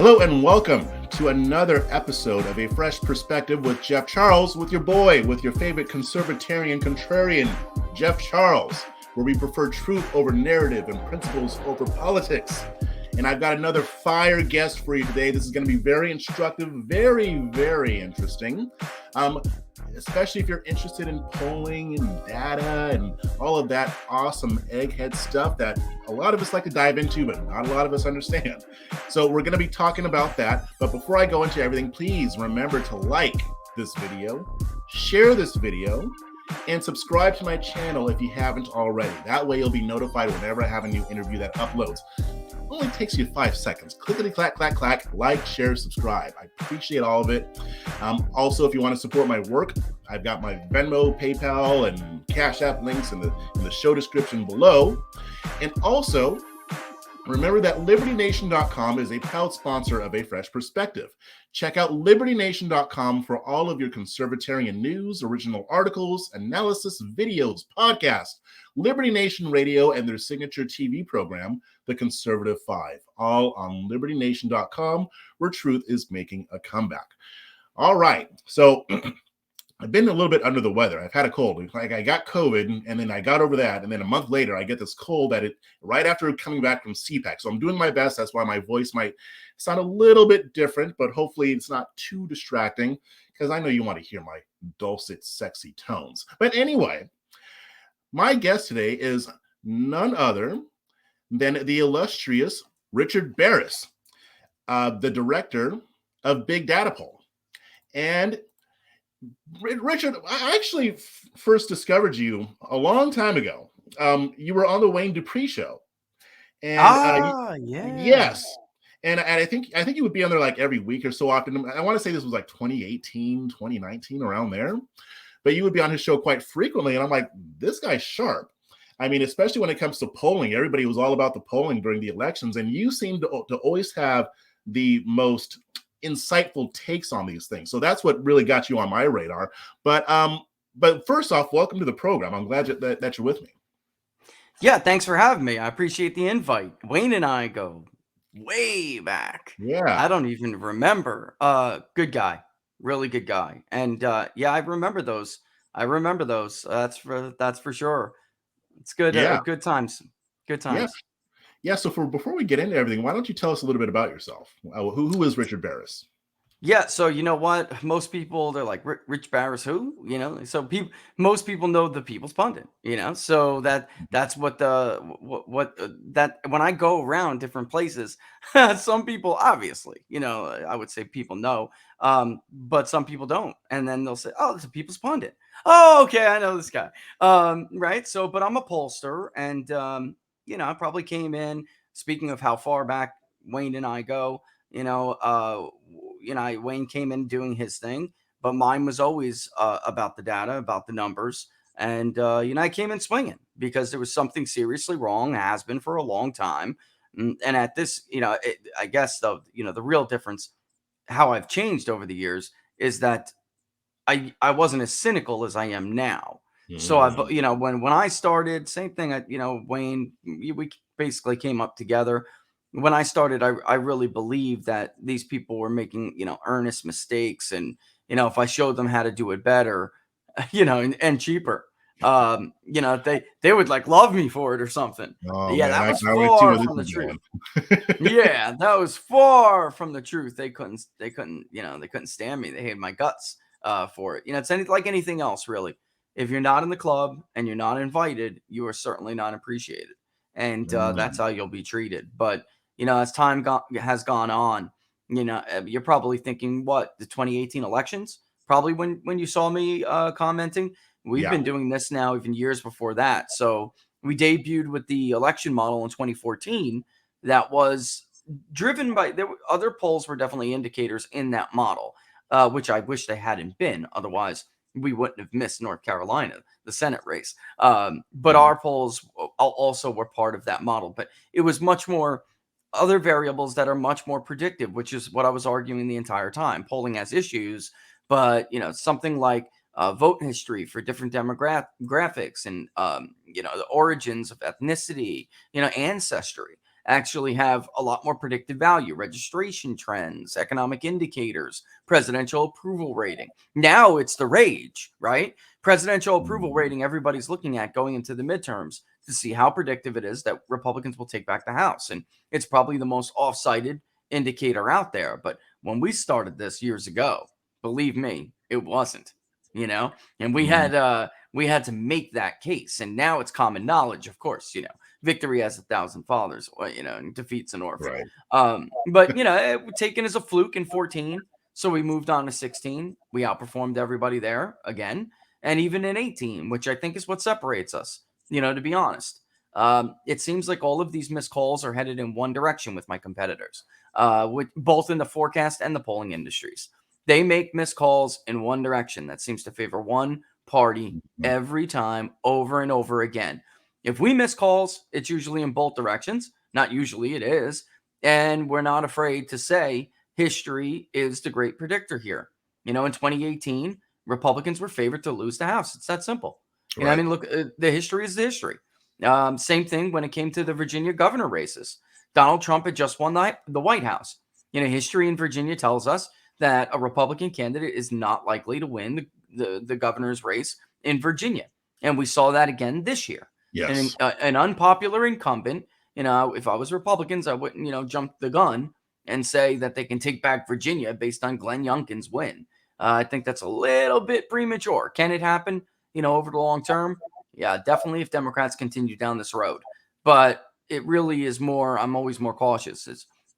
Hello and welcome to another episode of A Fresh Perspective with Jeff Charles, with your boy, with your favorite conservatarian contrarian, Jeff Charles, where we prefer truth over narrative and principles over politics. And I've got another fire guest for you today. This is going to be very instructive, very, very interesting. Especially if you're interested in polling and data and all of that awesome egghead stuff that a lot of us like to dive into, but not a lot of us understand. So we're going to be talking about that. But before I go into everything, please remember to like this video, share this video, and subscribe to my channel if you haven't already. That way you'll be notified whenever I have a new interview that uploads. It only takes you 5 seconds. Clickety clack, clack, clack, like, share, subscribe. I appreciate all of it. Also, if you want to support my work, I've got my Venmo, PayPal, and CashApp links in the show description below. And also, remember that LibertyNation.com is a proud sponsor of A Fresh Perspective. Check out LibertyNation.com for all of your conservatarian news, original articles, analysis, videos, podcasts, Liberty Nation Radio, and their signature TV program, The Conservative Five, all on LibertyNation.com, where truth is making a comeback. All right, so I've been a little bit under the weather. I've had a cold. Like I got COVID, and then I got over that, and then a month later, I get this cold right after coming back from CPAC. So I'm doing my best. That's why my voice might sound a little bit different, but hopefully it's not too distracting, because I know you want to hear my dulcet, sexy tones. But anyway, my guest today is none other than the illustrious Richard Baris, the director of Big Data Poll. And Richard, I actually first discovered you a long time ago. You were on the Wayne Dupree show. And yeah. Yes. And I think you would be on there like every week or so often. I want to say this was like 2018, 2019, around there. But you would be on his show quite frequently. And I'm like, this guy's sharp. I mean, especially when it comes to polling. Everybody was all about the polling during the elections. And you seem to always have the most insightful takes on these things. So that's what really got you on my radar. But first off, welcome to the program. I'm glad that you're with me. Yeah, thanks for having me. I appreciate the invite. Wayne and I go way back. Yeah. I don't even remember. Good guy. Really good guy. And yeah, I remember those. That's for sure. It's good. Yeah. Good times. Good times. Yeah. So before we get into everything, why don't you tell us a little bit about yourself? Who is Richard Baris? Yeah, so you know what? Most people, they're like, Rich Baris, who? So most people know the People's Pundit, so that's what that when I go around different places, some people obviously, I would say people know, but some people don't, and then they'll say, oh, it's a People's Pundit. Oh, okay, I know this guy, right? So, but I'm a pollster, and I probably came in. Speaking of how far back Wayne and I go, Wayne came in doing his thing, but mine was always about the data, about the numbers. And, I came in swinging because there was something seriously wrong, has been for a long time. And at this, I guess, though, the real difference, how I've changed over the years is that I wasn't as cynical as I am now. So when I started, same thing, Wayne, we basically came up together. When I started, I really believed that these people were making, earnest mistakes. And, if I showed them how to do it better, and cheaper, they would like love me for it or something. Oh, yeah, man, that was far from the truth. Yeah, that was far from the truth. They couldn't stand me. They hated my guts for it. It's like anything else, really. If you're not in the club and you're not invited, you are certainly not appreciated. And that's how you'll be treated. But as time has gone on, you're probably thinking, what, the 2018 elections? Probably when you saw me commenting. We've been doing this now even years before that. So we debuted with the election model in 2014 that was driven by, other polls were definitely indicators in that model, which I wish they hadn't been. Otherwise, we wouldn't have missed North Carolina, the Senate race. But our polls also were part of that model. But it was much more other variables that are much more predictive, which is what I was arguing the entire time. Polling has issues, but something like vote history for different demographics and the origins of ethnicity, ancestry. actually have a lot more predictive value: registration trends, economic indicators, presidential approval rating. Now it's the rage, right? Presidential approval rating, everybody's looking at going into the midterms to see how predictive it is that Republicans will take back the House. And it's probably the most off-cited indicator out there. But when we started this years ago, believe me, it wasn't, and we had to make that case. And now it's common knowledge, of course, victory has 1,000 fathers, and defeats an orphan. Right. But, taken as a fluke in 14. So we moved on to 16. We outperformed everybody there again. And even in 18, which I think is what separates us, to be honest. It seems like all of these missed calls are headed in one direction with my competitors, both in the forecast and the polling industries. They make missed calls in one direction. That seems to favor one party every time, over and over again. If we miss calls, it's usually in both directions. Not usually, it is. And we're not afraid to say history is the great predictor here. In 2018, Republicans were favored to lose the House. It's that simple. Right. I mean, look, the history is the history. Same thing when it came to the Virginia governor races. Donald Trump had just won the White House. History in Virginia tells us that a Republican candidate is not likely to win the governor's race in Virginia. And we saw that again this year. Yes. An unpopular incumbent, if I was Republicans, I wouldn't, jump the gun and say that they can take back Virginia based on Glenn Youngkin's win. I think that's a little bit premature. Can it happen, over the long term? Yeah, definitely if Democrats continue down this road. But it really is more, I'm always more cautious.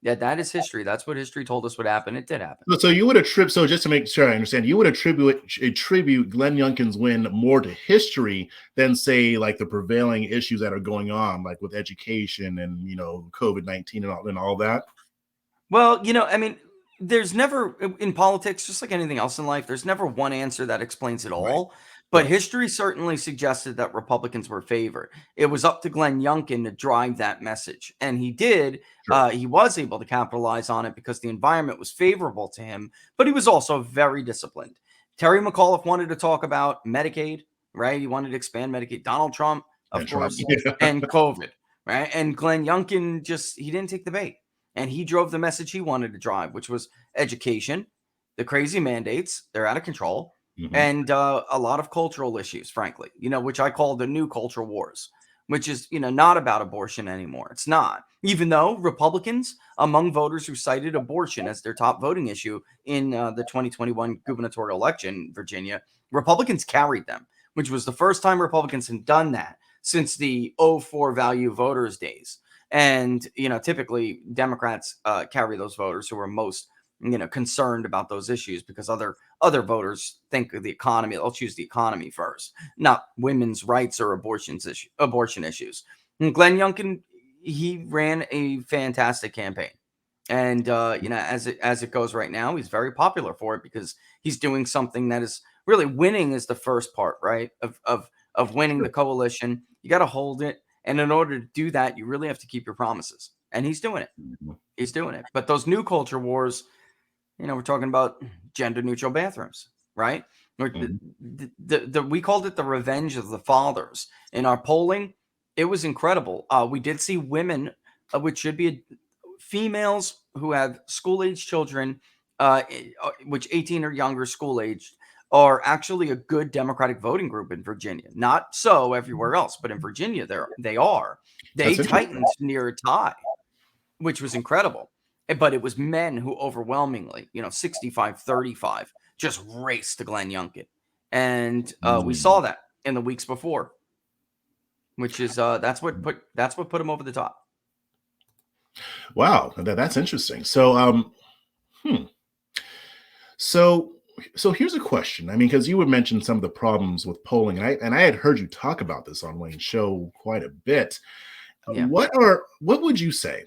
That is history. That's what history told us would happen. It did happen. So you would attribute, so just to make sure I understand, you would attribute Glenn Youngkin's win more to history than, say, like the prevailing issues that are going on, like with education and, COVID-19 and all that? Well, there's never, in politics, just like anything else in life, there's never one answer that explains it all. Right. But history certainly suggested that Republicans were favored. It was up to Glenn Youngkin to drive that message. And he did. Sure. He was able to capitalize on it because the environment was favorable to him. But he was also very disciplined. Terry McAuliffe wanted to talk about Medicaid, right? He wanted to expand Medicaid. Donald Trump, of course, and COVID, right? And Glenn Youngkin he didn't take the bait. And he drove the message he wanted to drive, which was education, the crazy mandates, they're out of control, and a lot of cultural issues, frankly, which I call the new culture wars, which is, not about abortion anymore. It's not. Even though Republicans, among voters who cited abortion as their top voting issue in the 2021 gubernatorial election in Virginia, Republicans carried them, which was the first time Republicans had done that since the 04 value voters days. And, typically Democrats carry those voters who are most, concerned about those issues because other voters think of the economy. They'll choose the economy first, not women's rights or abortion issues. And Glenn Youngkin, he ran a fantastic campaign. And, as it goes right now, he's very popular for it because he's doing something that is really winning is the first part, right? Of winning the coalition. You got to hold it. And in order to do that, you really have to keep your promises. And he's doing it. He's doing it. But those new culture wars, we're talking about gender neutral bathrooms, right? We called it the revenge of the fathers. In our polling, it was incredible. We did see women, which should be females who have school-age children, which 18 or younger school-aged, are actually a good Democratic voting group in Virginia. Not so everywhere else, but in Virginia, they are. They tightened near a tie, which was incredible. But it was men who overwhelmingly, 65-35, just raced to Glenn Youngkin. And we saw that in the weeks before, which is that's what put him over the top. Wow, that's interesting. So, So here's a question. I mean, because you would mention some of the problems with polling, and I had heard you talk about this on Wayne's show quite a bit. Yeah. What would you say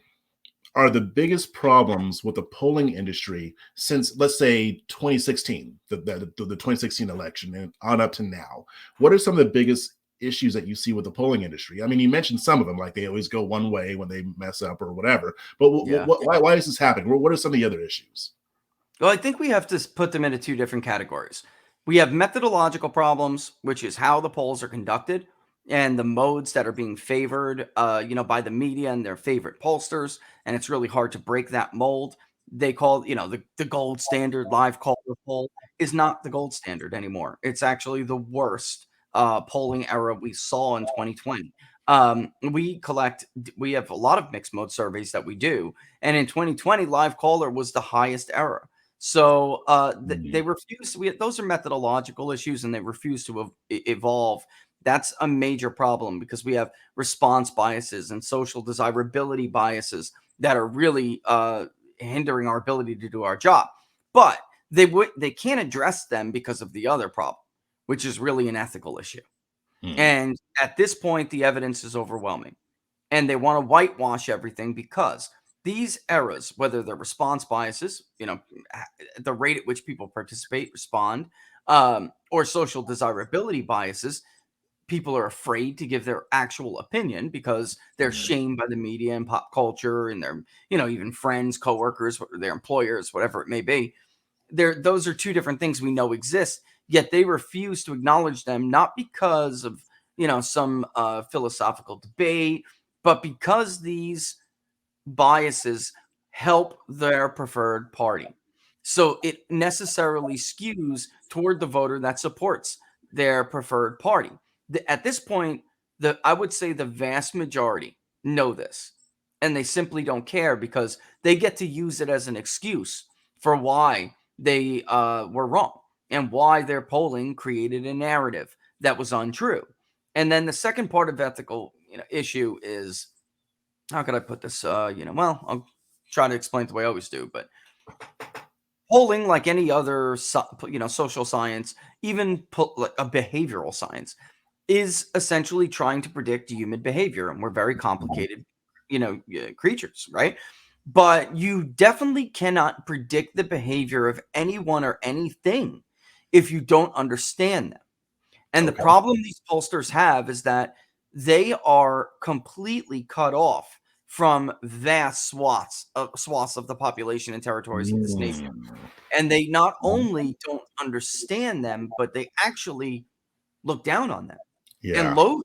are the biggest problems with the polling industry since, let's say, 2016, the 2016 election and on up to now? What are some of the biggest issues that you see with the polling industry? I mean, you mentioned some of them, like they always go one way when they mess up or whatever. But why is this happening? What are some of the other issues? Well, I think we have to put them into two different categories. We have methodological problems, which is how the polls are conducted, and the modes that are being favored, by the media and their favorite pollsters, and it's really hard to break that mold. They call, the gold standard live caller poll is not the gold standard anymore. It's actually the worst polling era we saw in 2020. We have a lot of mixed mode surveys that we do, and in 2020, live caller was the highest error. So they refuse. Those are methodological issues, and they refuse to evolve. That's a major problem because we have response biases and social desirability biases that are really hindering our ability to do our job. But they can't address them because of the other problem, which is really an ethical issue. And at this point, the evidence is overwhelming, and they want to whitewash everything because these errors, whether they're response biases, the rate at which people participate, respond, or social desirability biases, people are afraid to give their actual opinion because they're shamed by the media and pop culture and their, even friends, coworkers, their employers, whatever it may be. Those are two different things we know exist, yet they refuse to acknowledge them, not because of, some philosophical debate, but because these biases help their preferred party. So it necessarily skews toward the voter that supports their preferred party. At this point, I would say the vast majority know this, and they simply don't care because they get to use it as an excuse for why they were wrong and why their polling created a narrative that was untrue. And then the second part of ethical issue is, how could I put this? I'll try to explain it the way I always do, but polling, like any other, social science, even like a behavioral science, is essentially trying to predict human behavior, and we're very complicated, creatures, right? But you definitely cannot predict the behavior of anyone or anything if you don't understand them. And the problem these pollsters have is that they are completely cut off from vast swaths of the population and territories of this nation. And they not only don't understand them, but they actually look down on them and Yeah. loathe.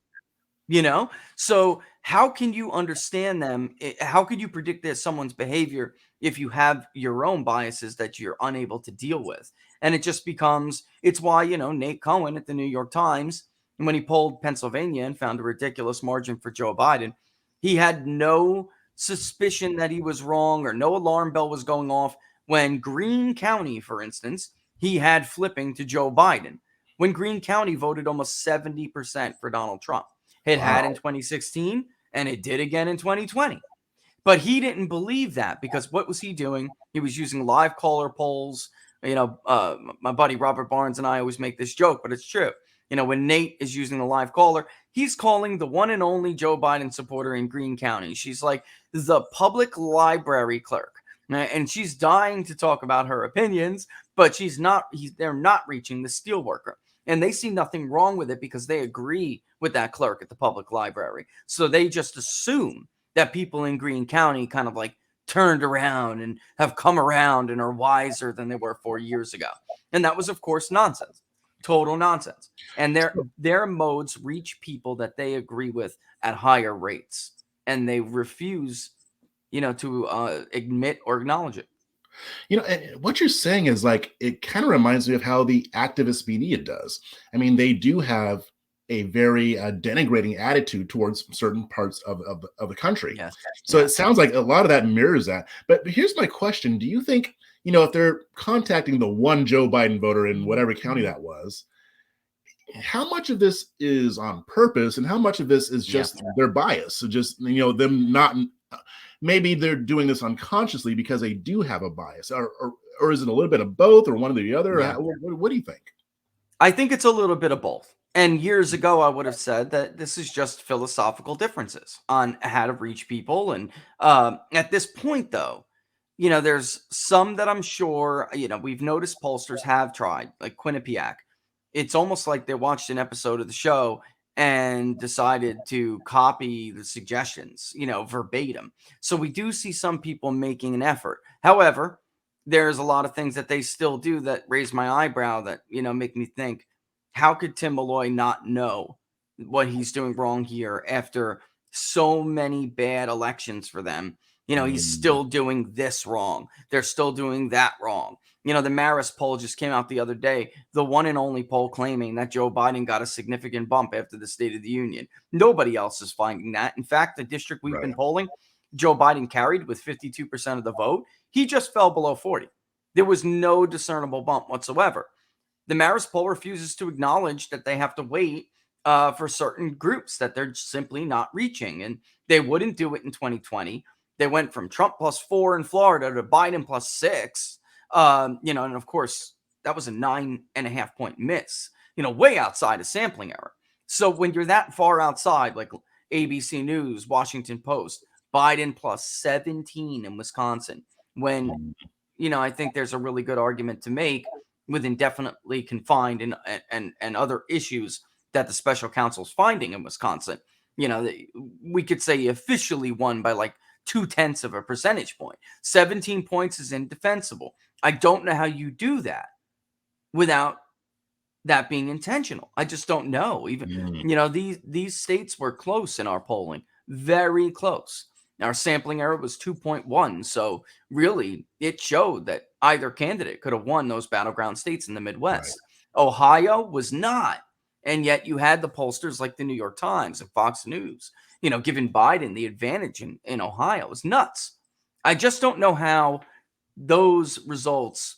So how can you understand them? How could you predict that someone's behavior if you have your own biases that you're unable to deal with? And it just becomes, it's why, Nate Cohen at the New York Times, when he polled Pennsylvania and found a ridiculous margin for Joe Biden, he had no suspicion that he was wrong or no alarm bell was going off when Greene County, for instance, he had flipping to Joe Biden. When Greene County voted almost 70% for Donald Trump. It had in 2016, and it did again in 2020. But he didn't believe that because what was he doing? He was using live caller polls. My buddy Robert Barnes and I always make this joke, but it's true. When Nate is using the live caller, he's calling the one and only Joe Biden supporter in Greene County. She's like the public library clerk, and she's dying to talk about her opinions, but she's not. They're not reaching the steelworker. And they see nothing wrong with it because they agree with that clerk at the public library. So they just assume that people in Greene County kind of like turned around and have come around and are wiser than they were 4 years ago. And that was, of course, nonsense. Total nonsense. And their modes reach people that they agree with at higher rates. And they refuse, to admit or acknowledge it. And what you're saying is like, it kind of reminds me of how the activist media does. I mean, they do have a very denigrating attitude towards certain parts of the country. Yes. So it sounds like a lot of that mirrors that. But here's my question. Do you think, if they're contacting the one Joe Biden voter in whatever county that was, how much of this is on purpose and how much of this is just their bias? So just, them not, maybe they're doing this unconsciously because they do have a bias, or is it a little bit of both or one or the other? Yeah. What do you think? I think it's a little bit of both. And years ago, I would have said that this is just philosophical differences on how to reach people. And at this point, though, there's some that I'm sure, we've noticed pollsters have tried, like Quinnipiac. It's almost like they watched an episode of the show and decided to copy the suggestions, verbatim. So we do see some people making an effort. However, there's a lot of things that they still do that raise my eyebrow that, make me think, how could Tim Malloy not know what he's doing wrong here after so many bad elections for them. He's still doing this wrong. They're still doing that wrong. The Maris poll just came out the other day, the one and only poll claiming that Joe Biden got a significant bump after the State of the Union. Nobody else is finding that. In fact, the district we've been polling, Joe Biden carried with 52% of the vote. He just fell below 40. There was no discernible bump whatsoever. The Maris poll refuses to acknowledge that they have to wait for certain groups that they're simply not reaching. And they wouldn't do it in 2020. They went from Trump +4 in Florida to Biden +6. And of course, that was a 9.5 point miss, way outside of sampling error. So when you're that far outside, like ABC News, Washington Post, Biden +17 in Wisconsin, when, I think there's a really good argument to make with indefinitely confined and other issues that the special counsel's finding in Wisconsin. We could say he officially won by like 0.2 of a percentage point. 17 points is indefensible. I don't know how you do that without that being intentional. I just don't know. Even, these states were close in our polling, very close. Our sampling error was 2.1. So really, it showed that either candidate could have won those battleground states in the Midwest. Right. Ohio was not. And yet you had the pollsters like the New York Times and Fox News, giving Biden the advantage in Ohio. It was nuts. I just don't know how those results,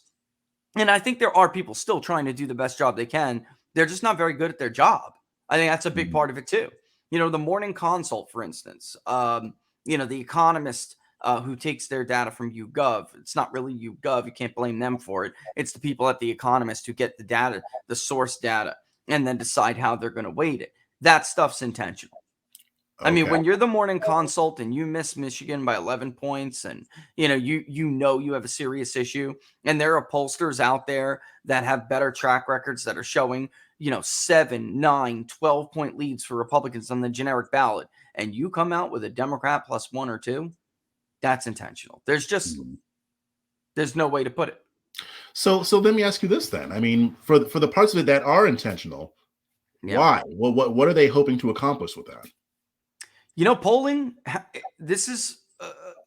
and I think there are people still trying to do the best job they can. They're just not very good at their job. I think that's a big part of it too. The Morning Consult, for instance, the Economist who takes their data from YouGov. It's not really YouGov. You can't blame them for it. It's the people at The Economist who get the data, the source data, and then decide how they're going to weight it. That stuff's intentional. Okay. I mean, when you're the Morning Consult and you miss Michigan by 11 points and, you have a serious issue, and there are pollsters out there that have better track records that are showing, 7, 9, 12-point leads for Republicans on the generic ballot, and you come out with a Democrat +1 or 2, that's intentional. There's no way to put it. So let me ask you this then. I mean, for the parts of it that are intentional, why? What are they hoping to accomplish with that? Polling, this is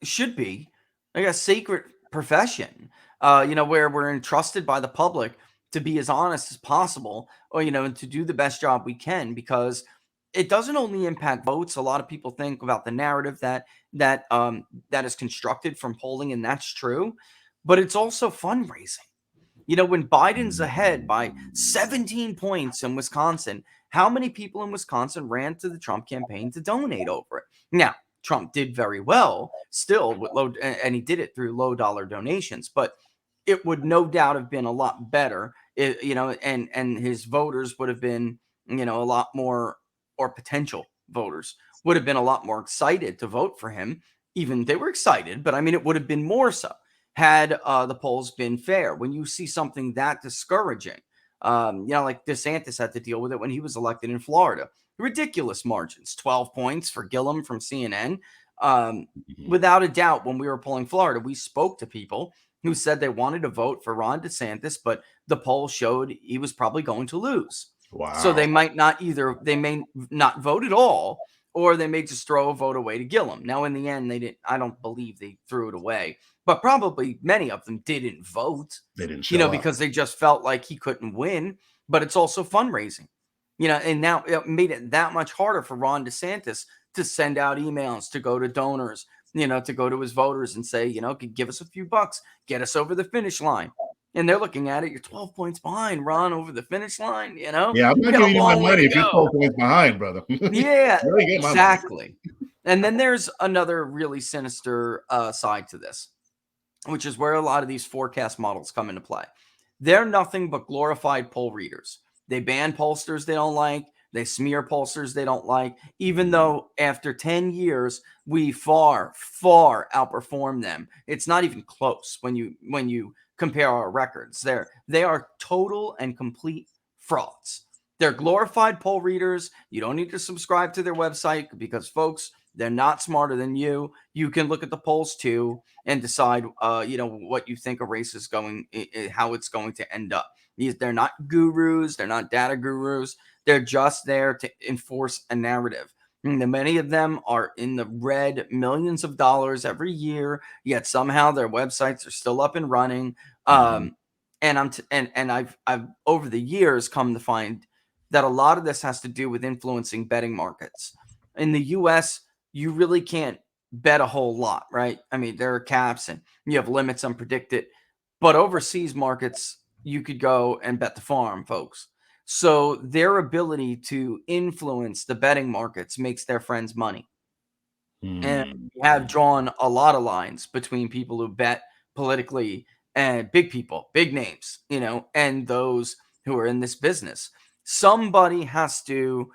should be like a sacred profession, where we're entrusted by the public to be as honest as possible, or, and to do the best job we can, because it doesn't only impact votes. A lot of people think about the narrative that is constructed from polling, and that's true, but it's also fundraising. When Biden's ahead by 17 points in Wisconsin, how many people in Wisconsin ran to the Trump campaign to donate over it? Now, Trump did very well still with low, and he did it through low dollar donations, but it would no doubt have been a lot better, and his voters would have been, a lot more, or potential voters would have been a lot more excited to vote for him. Even they were excited, but I mean, it would have been more so had the polls been fair. When you see something that discouraging, like DeSantis had to deal with it when he was elected in Florida. Ridiculous margins, 12 points for Gillum from CNN. Without a doubt, when we were polling Florida, we spoke to people who said they wanted to vote for Ron DeSantis, but the poll showed he was probably going to lose. Wow. So they may not vote at all, or they may just throw a vote away to Gillum. Now, in the end, they didn't. I don't believe they threw it away, but probably many of them didn't vote. They didn't show up because they just felt like he couldn't win. But it's also fundraising, and now it made it that much harder for Ron DeSantis to send out emails, to go to donors, to go to his voters and say, give us a few bucks, get us over the finish line. And they're looking at it. You're 12 points behind, Ron, over the finish line. Yeah, I'm not giving you my money if you're 12 points behind, brother. Yeah, exactly. And then there's another really sinister side to this, which is where a lot of these forecast models come into play. They're nothing but glorified poll readers. They ban pollsters they don't like. They smear pollsters they don't like, even though after 10 years, we far, far outperform them. It's not even close when you compare our records. They are total and complete frauds. They're glorified poll readers. You don't need to subscribe to their website because, folks, they're not smarter than you. You can look at the polls too and decide, what you think a race is going, how it's going to end up. They're not gurus. They're not data gurus. They're just there to enforce a narrative. And many of them are in the red, millions of dollars every year, yet somehow their websites are still up and running. And I've over the years come to find that a lot of this has to do with influencing betting markets. In the US, you really can't bet a whole lot, right? I mean, there are caps and you have limits on predicted, but overseas markets, you could go and bet the farm, folks. So their ability to influence the betting markets makes their friends money. And we have drawn a lot of lines between people who bet politically and big people, big names, and those who are in this business. Somebody has to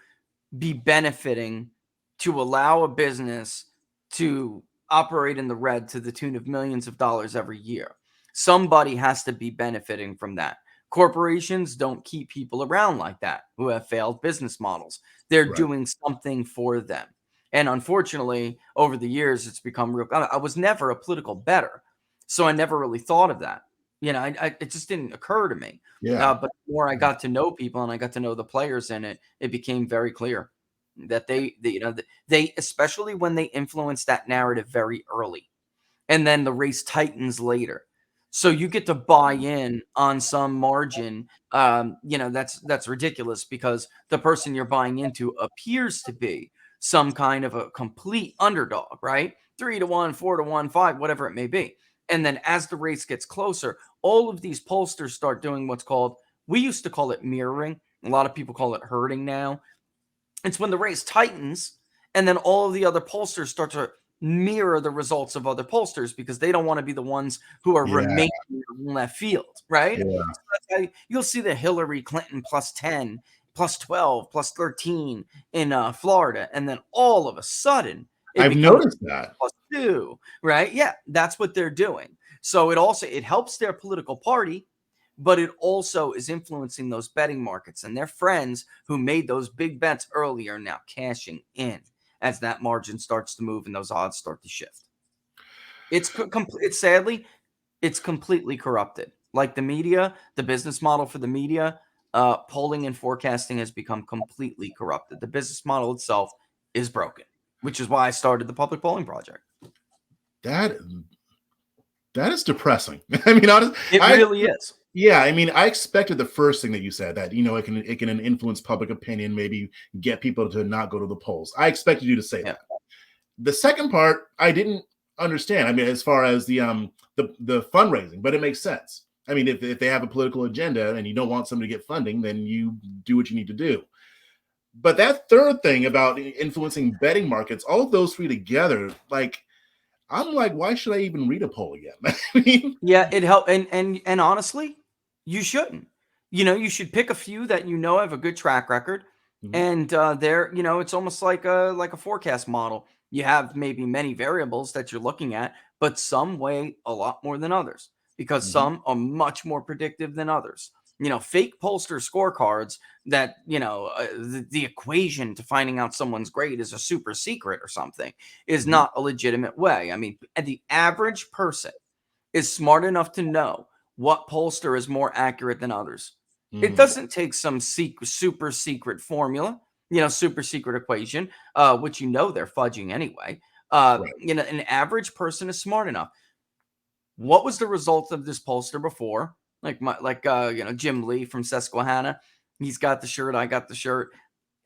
be benefiting to allow a business to operate in the red to the tune of millions of dollars every year. Somebody has to be benefiting from that. Corporations don't keep people around like that who have failed business models. They're doing something for them. And unfortunately, over the years, it's become real. I was never a political bettor, so I never really thought of that. It just didn't occur to me. Yeah. But the more I got to know people and I got to know the players in it, it became very clear that they especially when they influence that narrative very early, and then the race tightens later. So you get to buy in on some margin. That's ridiculous because the person you're buying into appears to be some kind of a complete underdog, right? 3-1, 4-1, 5, whatever it may be. And then as the race gets closer, all of these pollsters start doing what's called, we used to call it mirroring. A lot of people call it herding now. It's when the race tightens and then all of the other pollsters start to mirror the results of other pollsters because they don't want to be the ones who are remaining in left field, right? Yeah. So that's how you'll see the Hillary Clinton plus 10, plus 12, plus 13 in Florida. And then all of a sudden, I've noticed that. plus 2, right? Yeah, that's what they're doing. So it helps their political party, but it also is influencing those betting markets, and their friends who made those big bets earlier now cashing in as that margin starts to move and those odds start to shift. It's sadly, it's completely corrupted. Like the media, the business model for the media, polling and forecasting has become completely corrupted. The business model itself is broken, which is why I started the public polling project. That is depressing. I mean, honestly, it really is. Yeah, I mean, I expected the first thing that you said, that it can influence public opinion, maybe get people to not go to the polls. I expected you to say that. The second part, I didn't understand. I mean, as far as the fundraising, but it makes sense. I mean, if they have a political agenda and you don't want somebody to get funding, then you do what you need to do. But that third thing about influencing betting markets, all of those three together, I'm like, why should I even read a poll again? I mean, yeah, it helped. And honestly, you shouldn't. You should pick a few that have a good track record. And it's almost like a forecast model. You have maybe many variables that you're looking at, but some weigh a lot more than others because some are much more predictive than others. Fake pollster scorecards that, the equation to finding out someone's grade is a super secret or something is not a legitimate way. I mean, the average person is smart enough to know what pollster is more accurate than others. It doesn't take some super secret formula, super secret equation, which they're fudging anyway. An average person is smart enough. What was the result of this pollster before? Jim Lee from Susquehanna. He's got the shirt. I got the shirt.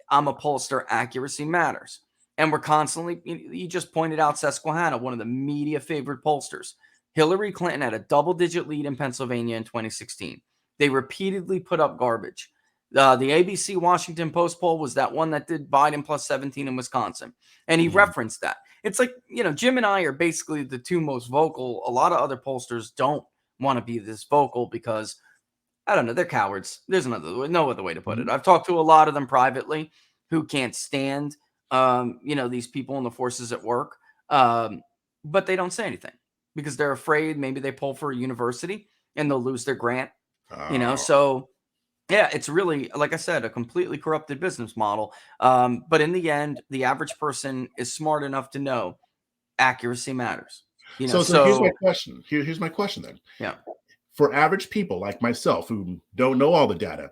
I'm a pollster. Accuracy matters. And we're constantly, you just pointed out Susquehanna, one of the media favorite pollsters. Hillary Clinton had a double-digit lead in Pennsylvania in 2016. They repeatedly put up garbage. The ABC Washington Post poll was that one that did Biden plus 17 in Wisconsin. And he referenced that. It's like, Jim and I are basically the two most vocal. A lot of other pollsters don't want to be this vocal because, I don't know, they're cowards. There's no other way to put it. I've talked to a lot of them privately who can't stand, these people and the forces at work. But they don't say anything because they're afraid maybe they poll for a university and they'll lose their grant. So yeah, it's really, like I said, a completely corrupted business model. But in the end, the average person is smart enough to know accuracy matters. So here's my question. Here's my question then. Yeah. for average people like myself who don't know all the data,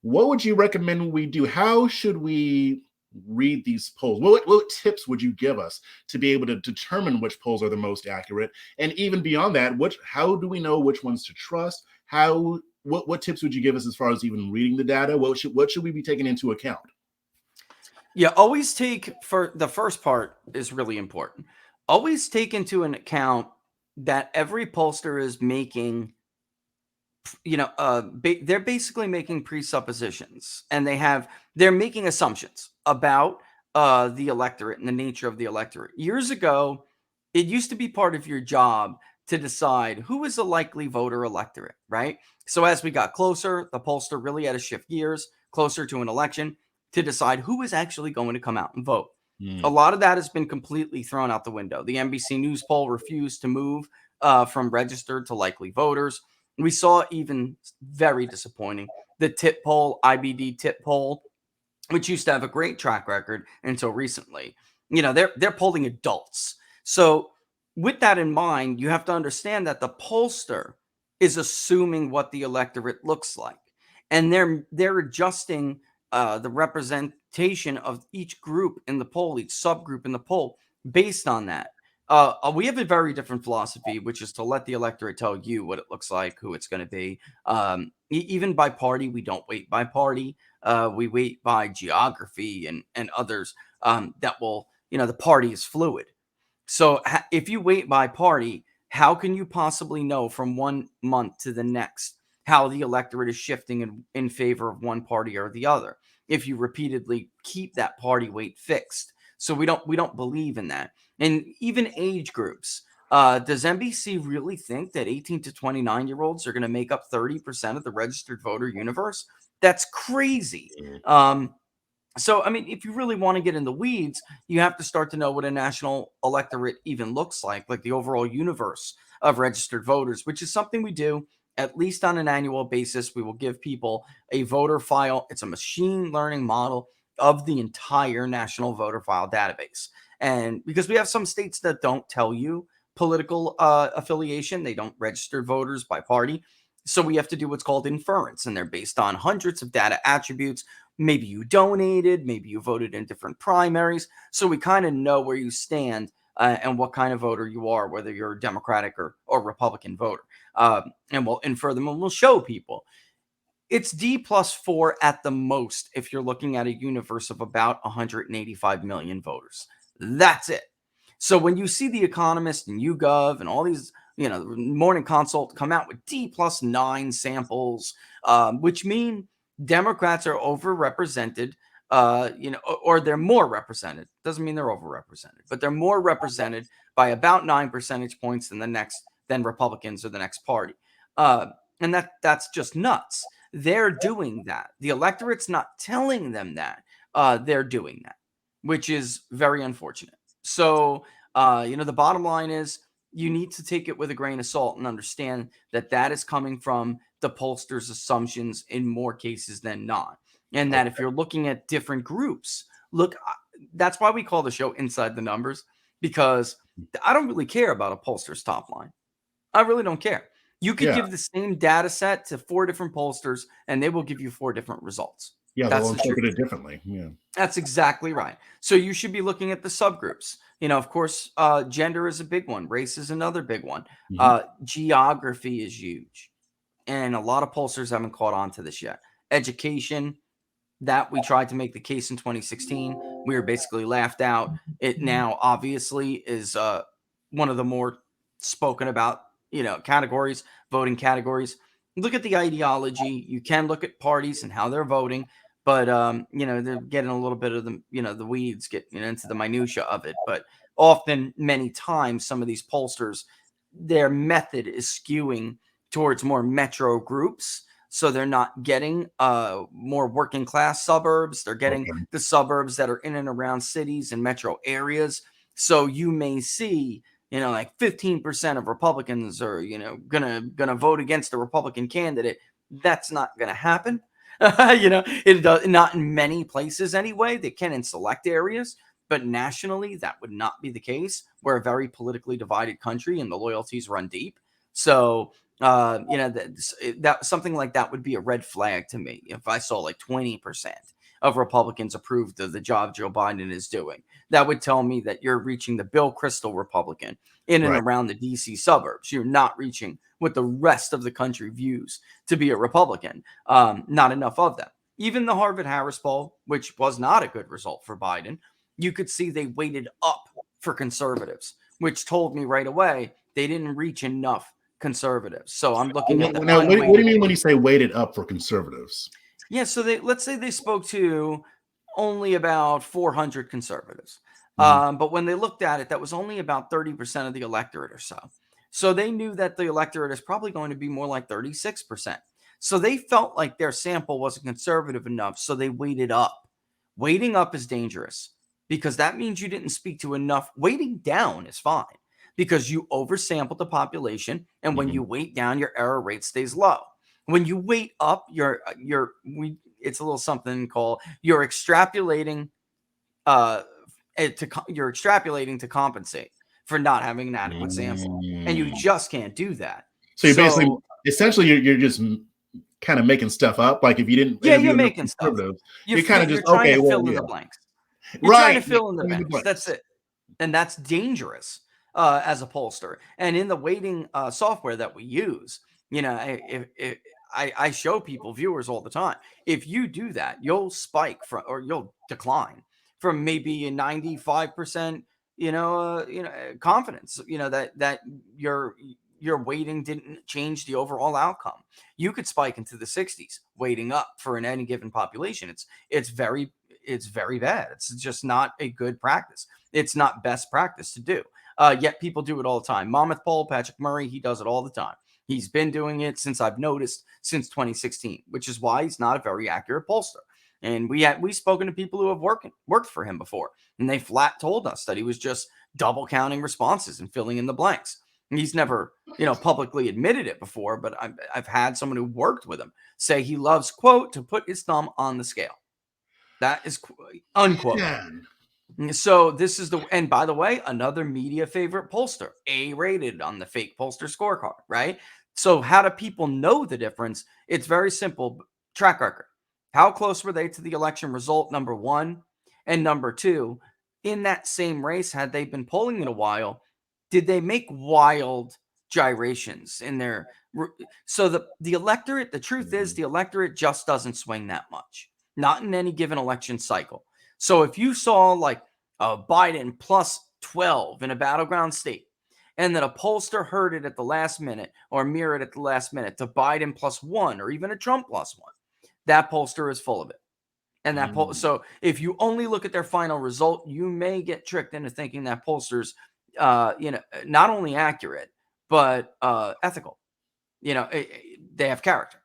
what would you recommend we do? How should we read these polls? What tips would you give us to be able to determine which polls are the most accurate? And even beyond that, how do we know which ones to trust? What tips would you give us as far as even reading the data? What should we be taking into account? Yeah, always take, for the first part is really important. Always take into an account that every pollster is making, they're basically making presuppositions, and they're making assumptions about the electorate and the nature of the electorate. Years ago, it used to be part of your job to decide who is a likely voter electorate, right? So as we got closer, the pollster really had to shift gears closer to an election to decide who is actually going to come out and vote. A lot of that has been completely thrown out the window. The NBC News poll refused to move from registered to likely voters. We saw, even very disappointing, the tip poll, IBD tip poll, which used to have a great track record until recently. They're polling adults. So with that in mind, you have to understand that the pollster is assuming what the electorate looks like, and they're adjusting the representation of each group in the poll, each subgroup in the poll, based on that. We have a very different philosophy, which is to let the electorate tell you what it looks like, who it's going to be. Even by party, we don't weight by party. We weight by geography and others that will, the party is fluid. So if you weight by party, how can you possibly know from one month to the next how the electorate is shifting in favor of one party or the other if you repeatedly keep that party weight fixed? So we don't believe in that. And even age groups. Does NBC really think that 18 to 29-year-olds are going to make up 30% of the registered voter universe? That's crazy. So, I mean, if you really want to get in the weeds, you have to start to know what a national electorate even looks like the overall universe of registered voters, which is something we do at least on an annual basis. We will give people a voter file. It's a machine learning model of the entire national voter file database. And because we have some states that don't tell you political affiliation, they don't register voters by party. So we have to do what's called inference, and they're based on hundreds of data attributes. Maybe you donated, maybe you voted in different primaries. So we kind of know where you stand and what kind of voter you are, whether you're a Democratic or Republican voter. And we'll infer them and we'll show people. It's D+4 at the most if you're looking at a universe of about 185 million voters. That's it. So when you see The Economist and YouGov and all these, Morning Consult come out with D+9 samples, which mean Democrats are overrepresented, or they're more represented. Doesn't mean they're overrepresented, but they're more represented by about 9 percentage points than Republicans or the next party. And that's just nuts. They're doing that. The electorate's not telling them that. They're doing that, which is very unfortunate. So, the bottom line is you need to take it with a grain of salt and understand that is coming from the pollster's assumptions in more cases than not. And that if you're looking at different groups, that's why we call the show Inside the Numbers, because I don't really care about a pollster's top line. I really don't care. You could give the same data set to 4 different pollsters and they will give you 4 different results. Yeah, they'll interpret it differently. Yeah. That's exactly right. So you should be looking at the subgroups. Of course, gender is a big one. Race is another big one. Geography is huge. And a lot of pollsters haven't caught on to this yet. Education, that we tried to make the case in 2016. We were basically laughed out. It now obviously is one of the more spoken about, categories, voting categories. Look at the ideology. You can look at parties and how they're voting, but they're getting a little bit of the weeds, getting into the minutia of it. But often, many times, some of these pollsters, their method is skewing towards more metro groups. So they're not getting more working class suburbs. They're getting the suburbs that are in and around cities and metro areas. So you may see, 15% of Republicans are, gonna vote against the Republican candidate. That's not gonna happen. It does not in many places anyway. They can in select areas, but nationally that would not be the case. We're a very politically divided country and the loyalties run deep. So that something like that would be a red flag to me if I saw like 20% of Republicans approved of the job Joe Biden is doing. That would tell me that you're reaching the Bill Kristol Republican in and Right. around the DC suburbs. You're not reaching what the rest of the country views to be a Republican. Not enough of them. Even the Harvard-Harris poll, which was not a good result for Biden, you could see they weighted up for conservatives, which told me right away they didn't reach enough conservatives. So I'm looking at the Now, what do you mean when you unweighted. say weighted up for conservatives? Yeah, so let's say they spoke to only about 400 conservatives. Mhm. But when they looked at it, that was only about 30% of the electorate or so. So they knew that the electorate is probably going to be more like 36%. So they felt like their sample wasn't conservative enough, so they weighted up. Weighting up is dangerous because that means you didn't speak to enough. Weighting down is fine because you oversampled the population, and when you Mhm. weight down, your error rate stays low. When you weight up, it's a little something called you're extrapolating you're extrapolating to compensate for not having an adequate sample, and you Mm. just can't do that. So you're basically, So essentially, you're just kind of making stuff up. Like if you didn't yeah, interview you're enough making stuff. conservatives, you're kind of You're just trying okay. to Well, fill in yeah, the blanks. You're trying to right. Yeah, fill in the fill in the blanks. That's blanks. it. And that's dangerous as a pollster. And in the weighting software that we use, I show people, viewers all the time. If you do that, you'll spike or you'll decline from maybe a 95%, confidence, that your weighting didn't change the overall outcome. You could spike into the 60s weighting up for any given population. It's very bad. It's just not a good practice. It's not best practice to do. Yet people do it all the time. Monmouth Poll, Patrick Murray, he does it all the time. He's been doing it since I've noticed since 2016, which is why he's not a very accurate pollster. And we've spoken to people who have worked for him before, and they flat told us that he was just double counting responses and filling in the blanks. And he's never, publicly admitted it before, but I've had someone who worked with him say he loves, quote, to put his thumb on the scale. That is unquote. Man. So this is and by the way, another media favorite pollster, A-rated on the fake pollster scorecard, right? So how do people know the difference? It's very simple. Track record. How close were they to the election result? Number one. And number two, in that same race, had they been polling it a while, did they make wild gyrations in their so the electorate, the truth is the electorate just doesn't swing that much. Not in any given election cycle. So if you saw like Biden plus 12 in a battleground state, and then a pollster heard it at the last minute or mirrored at the last minute to Biden plus one or even a Trump plus one, that pollster is full of it. And so if you only look at their final result, you may get tricked into thinking that pollster's, not only accurate but ethical. They have character,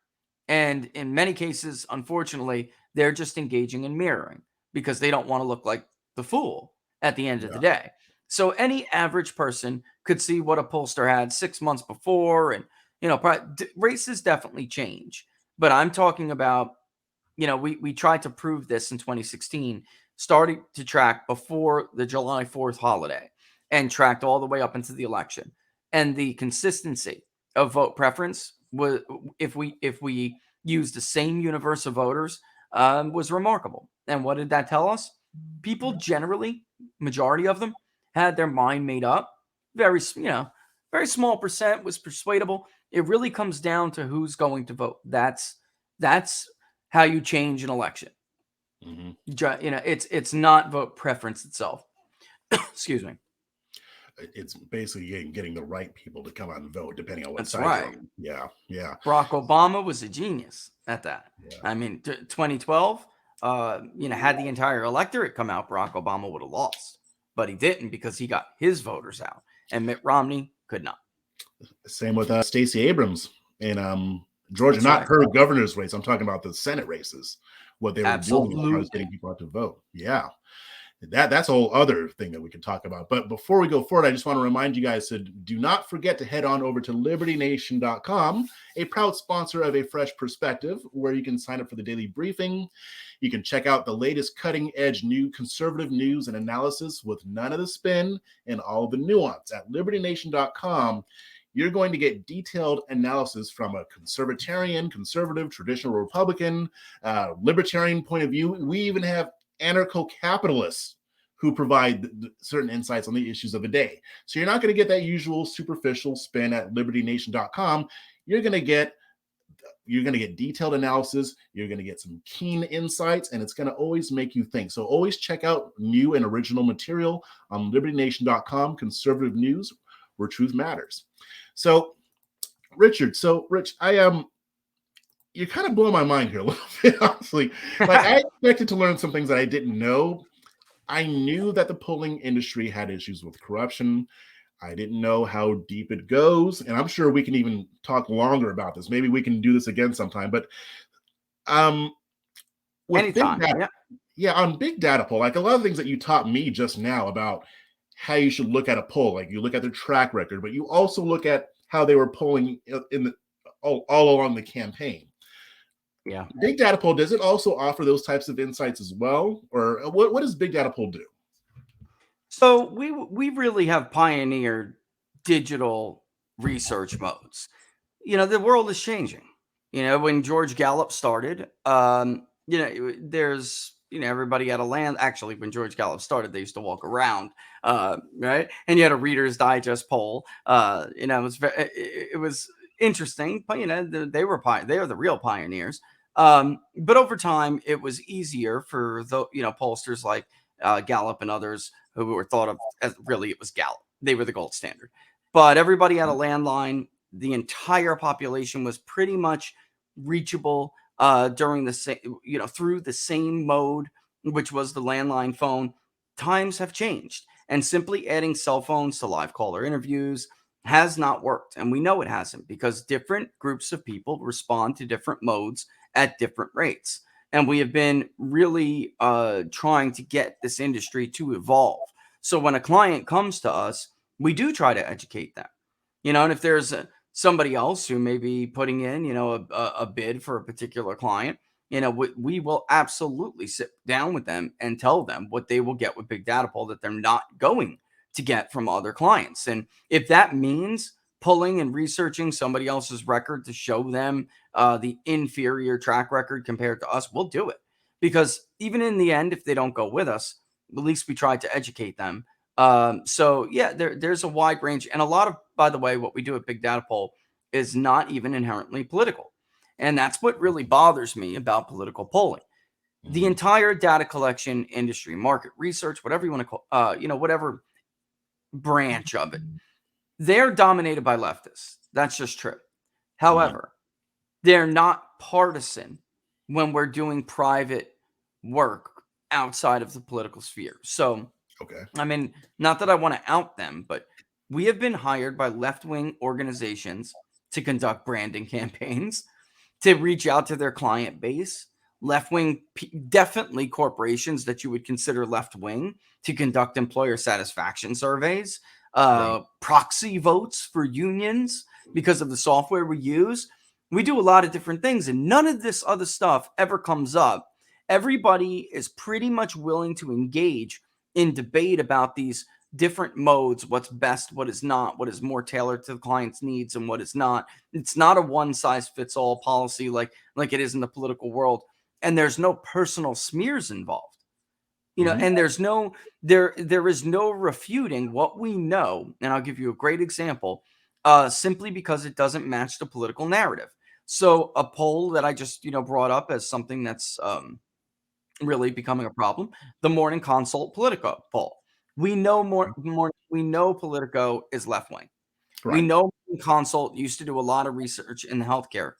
and in many cases, unfortunately, they're just engaging in mirroring because they don't want to look like the fool at the end of the Yeah. day. So any average person could see what a pollster had 6 months before, and races definitely change. But I'm talking about, we tried to prove this in 2016, starting to track before the July 4th holiday and tracked all the way up into the election. And the consistency of vote preference was, if we used the same universe of voters, was remarkable. And what did that tell us? People generally, majority of them, had their mind made up. Very small percent was persuadable. It really comes down to who's going to vote. That's how you change an election. Mm-hmm. It's not vote preference itself. Excuse me. It's basically getting the right people to come out and vote, depending on what That's side you're right. on. Yeah, yeah, Barack Obama was a genius at that. yeah. I mean, 2012, had the entire electorate come out, Barack Obama would have lost, but he didn't because he got his voters out, and Mitt Romney could not. Same with Stacey Abrams in Georgia, That's not right. her governor's race. I'm talking about the Senate races, what they were doing as far as Absolutely. getting people out to vote. Yeah. That's a whole other thing that we can talk about. But before we go forward, I just want to remind you guys to do not forget to head on over to libertynation.com, a proud sponsor of A Fresh Perspective, where you can sign up for the daily briefing. You can check out the latest cutting edge new conservative news and analysis with none of the spin and all the nuance. At libertynation.com, you're going to get detailed analysis from a conservatarian, conservative, traditional Republican, libertarian point of view. We even have anarcho-capitalists who provide certain insights on the issues of the day. So you're not going to get that usual superficial spin at libertynation.com. You're going to get detailed analysis. You're going to get some keen insights, and it's going to always make you think. So always check out new and original material on libertynation.com, conservative news where truth matters. So, Rich, you're kind of blowing my mind here a little bit, honestly. Like, I expected to learn some things that I didn't know. I knew that the polling industry had issues with corruption. I didn't know how deep it goes, and I'm sure we can even talk longer about this. Maybe we can do this again sometime. But with anytime, big data, on big data poll, like a lot of things that you taught me just now about how you should look at a poll, like you look at their track record, but you also look at how they were polling all along the campaign. Yeah. Big data poll, does it also offer those types of insights as well, or what does big data poll do? So we really have pioneered digital research modes. The world is changing. When George Gallup started, there's everybody had a land. Actually, when George Gallup started, they used to walk around, right? And you had a Reader's Digest poll. It was interesting, but they were the real pioneers. But over time, it was easier for the pollsters like Gallup and others who were thought of as really it was Gallup. They were the gold standard. But everybody had a landline. The entire population was pretty much reachable during the same, through the same mode, which was the landline phone. Times have changed, and simply adding cell phones to live caller interviews has not worked. And we know it hasn't because different groups of people respond to different modes at different rates. And we have been really trying to get this industry to evolve. So when a client comes to us, we do try to educate them. And if there's somebody else who may be putting in, a bid for a particular client, we will absolutely sit down with them and tell them what they will get with Big Data Poll that they're not going to get from other clients. And if that means pulling and researching somebody else's record to show them the inferior track record compared to us, we'll do it. Because even in the end, if they don't go with us, at least we tried to educate them. So yeah, there's a wide range. And a lot of, by the way, what we do at Big Data Poll is not even inherently political. And that's what really bothers me about political polling. The entire data collection industry, market research, whatever you want to call, whatever branch of it, they're dominated by leftists. That's just true. However, they're not partisan when we're doing private work outside of the political sphere. So, I mean, not that I want to out them, but we have been hired by left-wing organizations to conduct branding campaigns, to reach out to their client base, left-wing, definitely corporations that you would consider left-wing, to conduct employer satisfaction surveys, proxy votes for unions because of the software we use. We do a lot of different things, and none of this other stuff ever comes up. Everybody is pretty much willing to engage in debate about these different modes, what's best, what is not, what is more tailored to the client's needs and what is not. It's not a one-size-fits-all policy like it is in the political world, and there's no personal smears involved. And there is no refuting what we know. And I'll give you a great example, simply because it doesn't match the political narrative. So a poll that I just, brought up as something that's really becoming a problem, the Morning Consult Politico poll. We know we know Politico is left-wing. Right. We know Consult used to do a lot of research in healthcare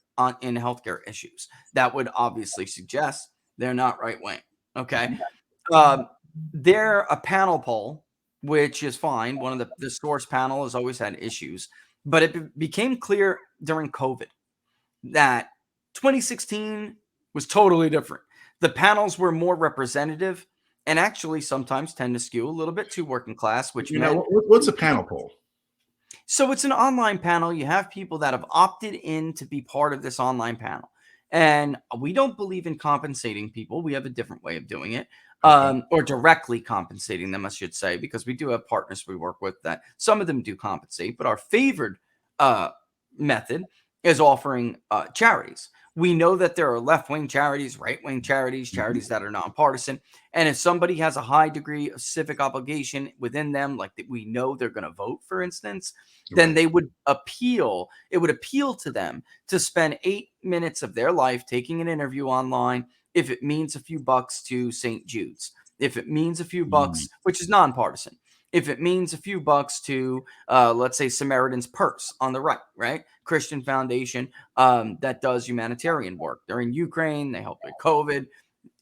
issues. That would obviously suggest they're not right-wing. Okay. They're a panel poll, which is fine. One of the source panel has always had issues, but it became clear during COVID that 2016 was totally different. The panels were more representative and actually sometimes tend to skew a little bit too working class, which what's a panel poll? So it's an online panel. You have people that have opted in to be part of this online panel. And we don't believe in compensating people. We have a different way of doing it, or directly compensating them, I should say, because we do have partners we work with that some of them do compensate. But our favored method is offering charities. We know that there are left-wing charities, right-wing charities, charities that are nonpartisan. And if somebody has a high degree of civic obligation within them, like that we know they're going to vote, for instance, then they would appeal. It would appeal to them to spend 8 minutes of their life taking an interview online if it means a few bucks to St. Jude's, if it means a few bucks, which is nonpartisan, if it means a few bucks to, let's say, Samaritan's Purse on the right? Christian foundation that does humanitarian work. They're in Ukraine. They help with COVID,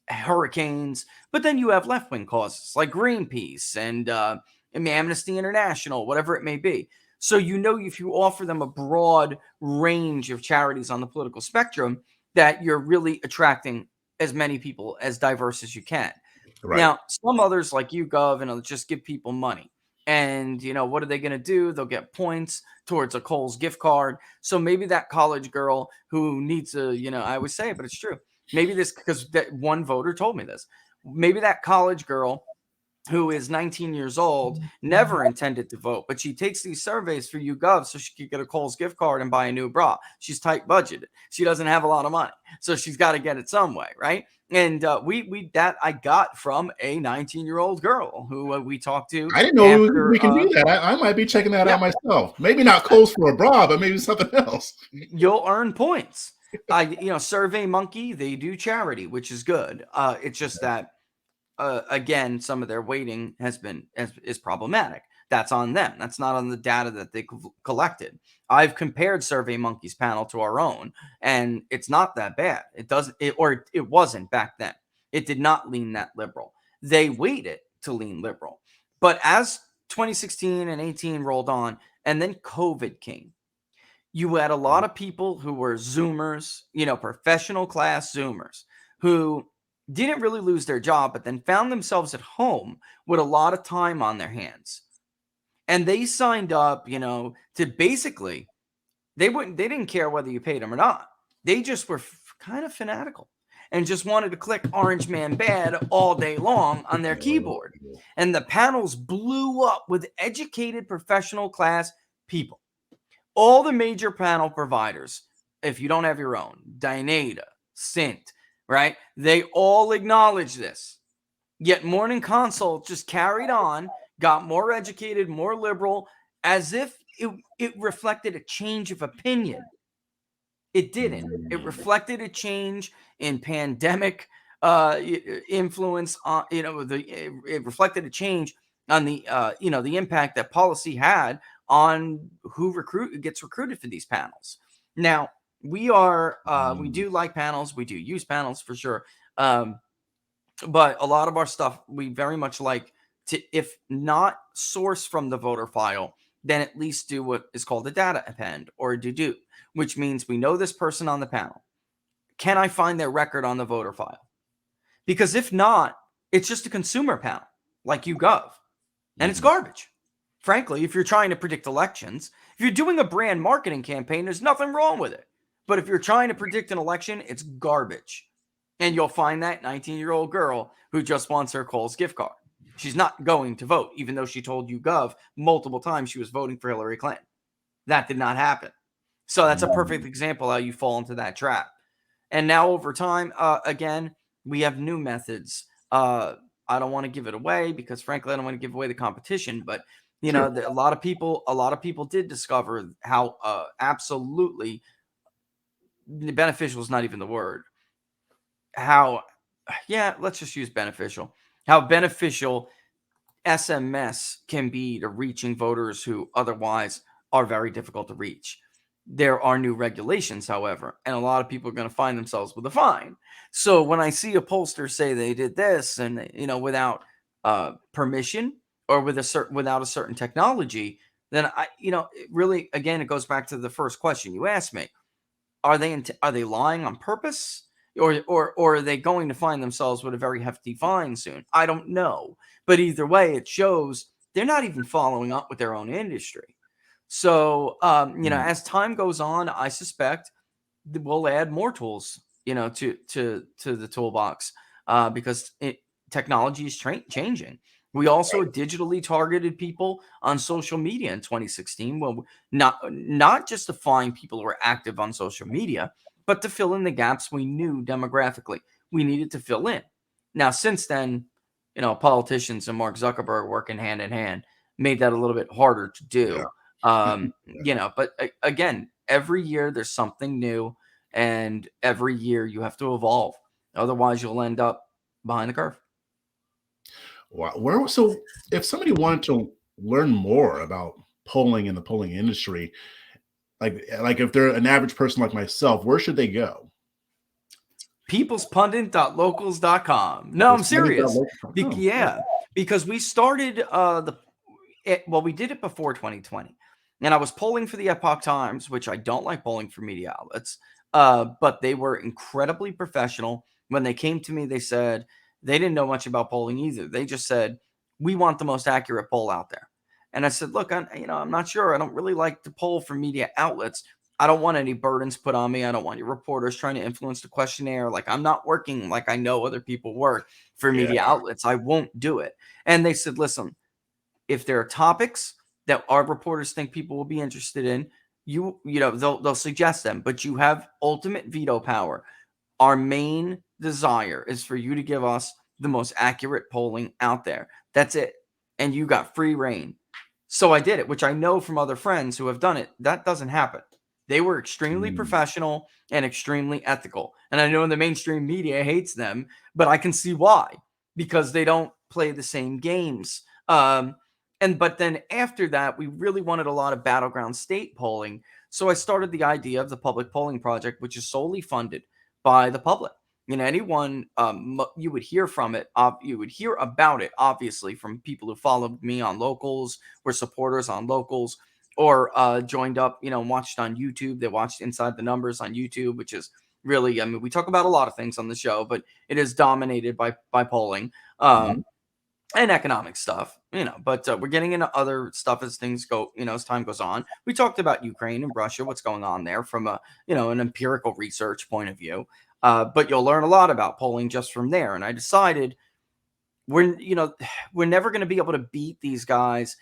hurricanes. But then you have left-wing causes like Greenpeace and Amnesty International, whatever it may be. So if you offer them a broad range of charities on the political spectrum, that you're really attracting as many people as diverse as you can. Right. Now, some others like YouGov and just give people money. And, what are they going to do? They'll get points towards a Kohl's gift card. So maybe that college girl who needs I always say it, but it's true. Maybe because that one voter told me this. Maybe that college girl who is 19 years old never intended to vote, but she takes these surveys for YouGov so she could get a Kohl's gift card and buy a new bra. She's tight budgeted. She doesn't have a lot of money, so she's got to get it some way, right? And that I got from a 19-year-old girl who we talked to. I didn't know we can do that. I might be checking that out myself. Maybe not Kohl's for a bra, but maybe something else. You'll earn points. Survey Monkey, they do charity, which is good. It's just that. Again, some of their weighting is problematic. That's on them. That's not on the data that they collected. I've compared SurveyMonkey's panel to our own, and it's not that bad. It wasn't back then. It did not lean that liberal. They weighted to lean liberal. But as 2016 and 18 rolled on, and then COVID came, you had a lot of people who were Zoomers, professional class Zoomers, who didn't really lose their job, but then found themselves at home with a lot of time on their hands. And they signed up, to basically, they didn't care whether you paid them or not. They just were kind of fanatical and just wanted to click Orange Man Bad all day long on their keyboard. And the panels blew up with educated professional class people. All the major panel providers, if you don't have your own, Dynata, Cint, right? They all acknowledge this. Yet Morning Consult just carried on, got more educated, more liberal, as if it reflected a change of opinion. It didn't. It reflected a change in pandemic influence on, it reflected a change on the, the impact that policy had on who gets recruited for these panels. Now, we do like panels. We do use panels for sure. But a lot of our stuff, we very much like to, if not source from the voter file, then at least do what is called a data append or a dedupe, which means we know this person on the panel. Can I find their record on the voter file? Because if not, it's just a consumer panel like YouGov, and it's garbage. Frankly, if you're trying to predict elections, if you're doing a brand marketing campaign, there's nothing wrong with it. But if you're trying to predict an election, it's garbage. And you'll find that 19-year-old girl who just wants her Kohl's gift card. She's not going to vote, even though she told YouGov multiple times she was voting for Hillary Clinton. That did not happen. So that's a perfect example how you fall into that trap. And now over time, again, we have new methods. I don't want to give it away because, frankly, I don't want to give away the competition. But a lot of people did discover how absolutely beneficial is not even the word. Let's just use beneficial. How beneficial SMS can be to reaching voters who otherwise are very difficult to reach. There are new regulations, however, and a lot of people are going to find themselves with a fine. So when I see a pollster say they did this and, without permission or without a certain technology, then really, again, it goes back to the first question you asked me. Are they lying on purpose? Or are they going to find themselves with a very hefty fine soon? I don't know. But either way, it shows they're not even following up with their own industry. So, as time goes on, I suspect we'll add more tools, to the toolbox because technology is changing. We also digitally targeted people on social media in 2016. Well, not just to find people who were active on social media, but to fill in the gaps we knew demographically we needed to fill in. Now, since then, politicians and Mark Zuckerberg working hand in hand made that a little bit harder to do. But again, every year there's something new, and every year you have to evolve. Otherwise, you'll end up behind the curve. Wow. So if somebody wanted to learn more about polling and the polling industry, like if they're an average person like myself, where should they go? peoplespundit.locals.com. No, I'm serious. Because we started we did it before 2020. And I was polling for the Epoch Times, which I don't like polling for media outlets. But they were incredibly professional. When they came to me, they said they didn't know much about polling either. They just said, we want the most accurate poll out there. And I said, look, I'm not sure. I don't really like to poll for media outlets. I don't want any burdens put on me. I don't want your reporters trying to influence the questionnaire. Like, I'm not working like I know other people work for media outlets. I won't do it. And they said, listen, if there are topics that our reporters think people will be interested in, they'll suggest them, but you have ultimate veto power. Our main desire is for you to give us the most accurate polling out there. That's it. And you got free reign. So I did it, which I know from other friends who have done it. That doesn't happen. They were extremely professional and extremely ethical. And I know the mainstream media hates them, but I can see why, because they don't play the same games. But then after that, we really wanted a lot of battleground state polling. So I started the idea of the Public Polling Project, which is solely funded by the public. Anyone you would hear from it, you would hear about it, obviously, from people who followed me on Locals, were supporters on Locals, or joined up, watched on YouTube. They watched Inside the Numbers on YouTube, which is really, we talk about a lot of things on the show, but it is dominated by polling. And economic stuff, but we're getting into other stuff as things go, as time goes on. We talked about Ukraine and Russia, what's going on there from an empirical research point of view. But you'll learn a lot about polling just from there. And I decided we're never going to be able to beat these guys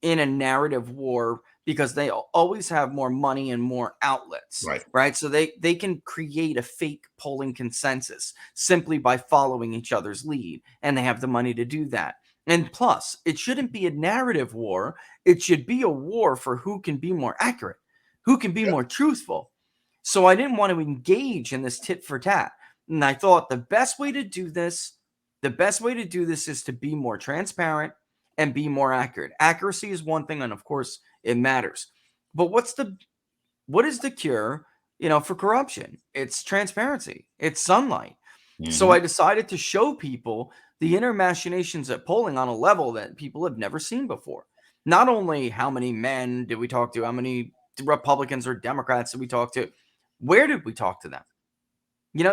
in a narrative war, because they always have more money and more outlets, right? So they can create a fake polling consensus simply by following each other's lead, and they have the money to do that. And plus, it shouldn't be a narrative war. It should be a war for who can be more accurate, who can be more truthful. So I didn't want to engage in this tit for tat. And I thought the best way to do this is to be more transparent and be more accurate. Accuracy is one thing, and of course it matters. But what is the cure, for corruption? It's transparency. It's sunlight. So I decided to show people the inner machinations at polling on a level that people have never seen before. Not only how many men did we talk to, how many Republicans or Democrats did we talk to, where did we talk to them?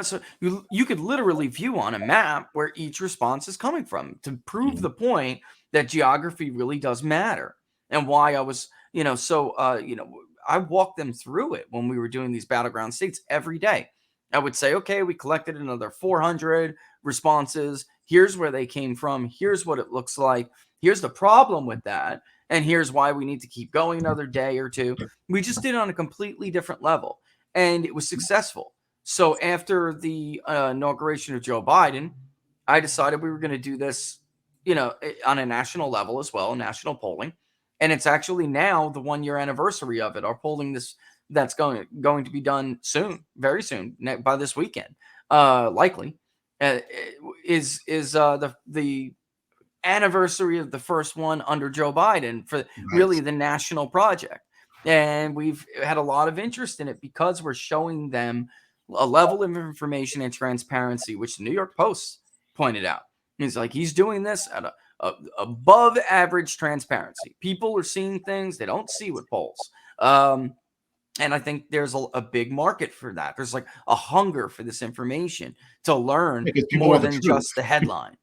So you could literally view on a map where each response is coming from to prove the point that geography really does matter, and why I was, I walked them through it when we were doing these battleground states every day. I would say, okay, we collected another 400 responses. Here's where they came from. Here's what it looks like. Here's the problem with that. And here's why we need to keep going another day or two. We just did it on a completely different level, and it was successful. So after the inauguration of Joe Biden, I decided we were going to do this, on a national level as well, national polling. And it's actually now the 1-year anniversary of it. Our polling that's going to be done soon, very soon, by this weekend, likely, is the anniversary of the first one under Joe Biden for really the national project. And we've had a lot of interest in it because we're showing them a level of information and transparency, which the New York Post pointed out. He's doing this at a above average transparency. People are seeing things they don't see with polls. And I think there's a big market for that. There's like a hunger for this information to learn more than just the headline.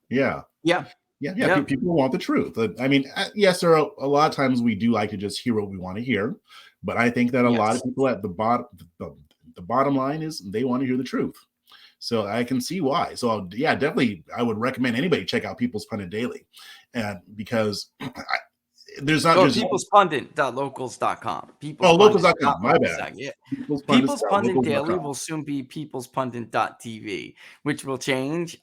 People want the truth. I mean, yes, there are a lot of times we do like to just hear what we want to hear, but I think that a lot of people at the bottom line is they want to hear the truth. So I can see why. So yeah, definitely, I would recommend anybody check out People's Pundit Daily, and because there's not Or just peoplespundit.locals.com. locals.com. My bad. Peoplespundit.locals.com. Yeah. People's Pundit Daily Peoplespundit.locals.com. will soon be peoplespundit.tv, which will change.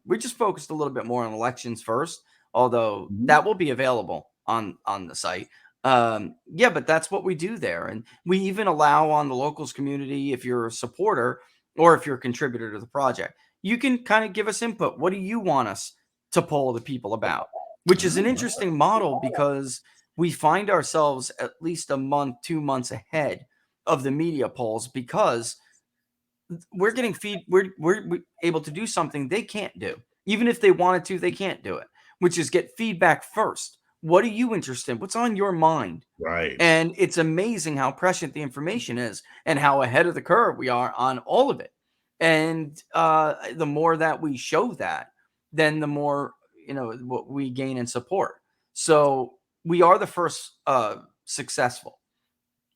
We just focused a little bit more on elections first, although Mhm. that will be available on the site. Yeah, but that's what we do there. And we even allow on the locals community, if you're a supporter or if you're a contributor to the project, you can kind of give us input. What do you want us to poll the people about? Which is an interesting model because we find ourselves at least a month, 2 months ahead of the media polls because we're getting we're able to do something they can't do. Even if they wanted to, they can't do it, which is get feedback first. What are you interested in? What's on your mind? Right. And it's amazing how prescient the information is and how ahead of the curve we are on all of it. And the more that we show that, then the more, what we gain in support. So we are the first successful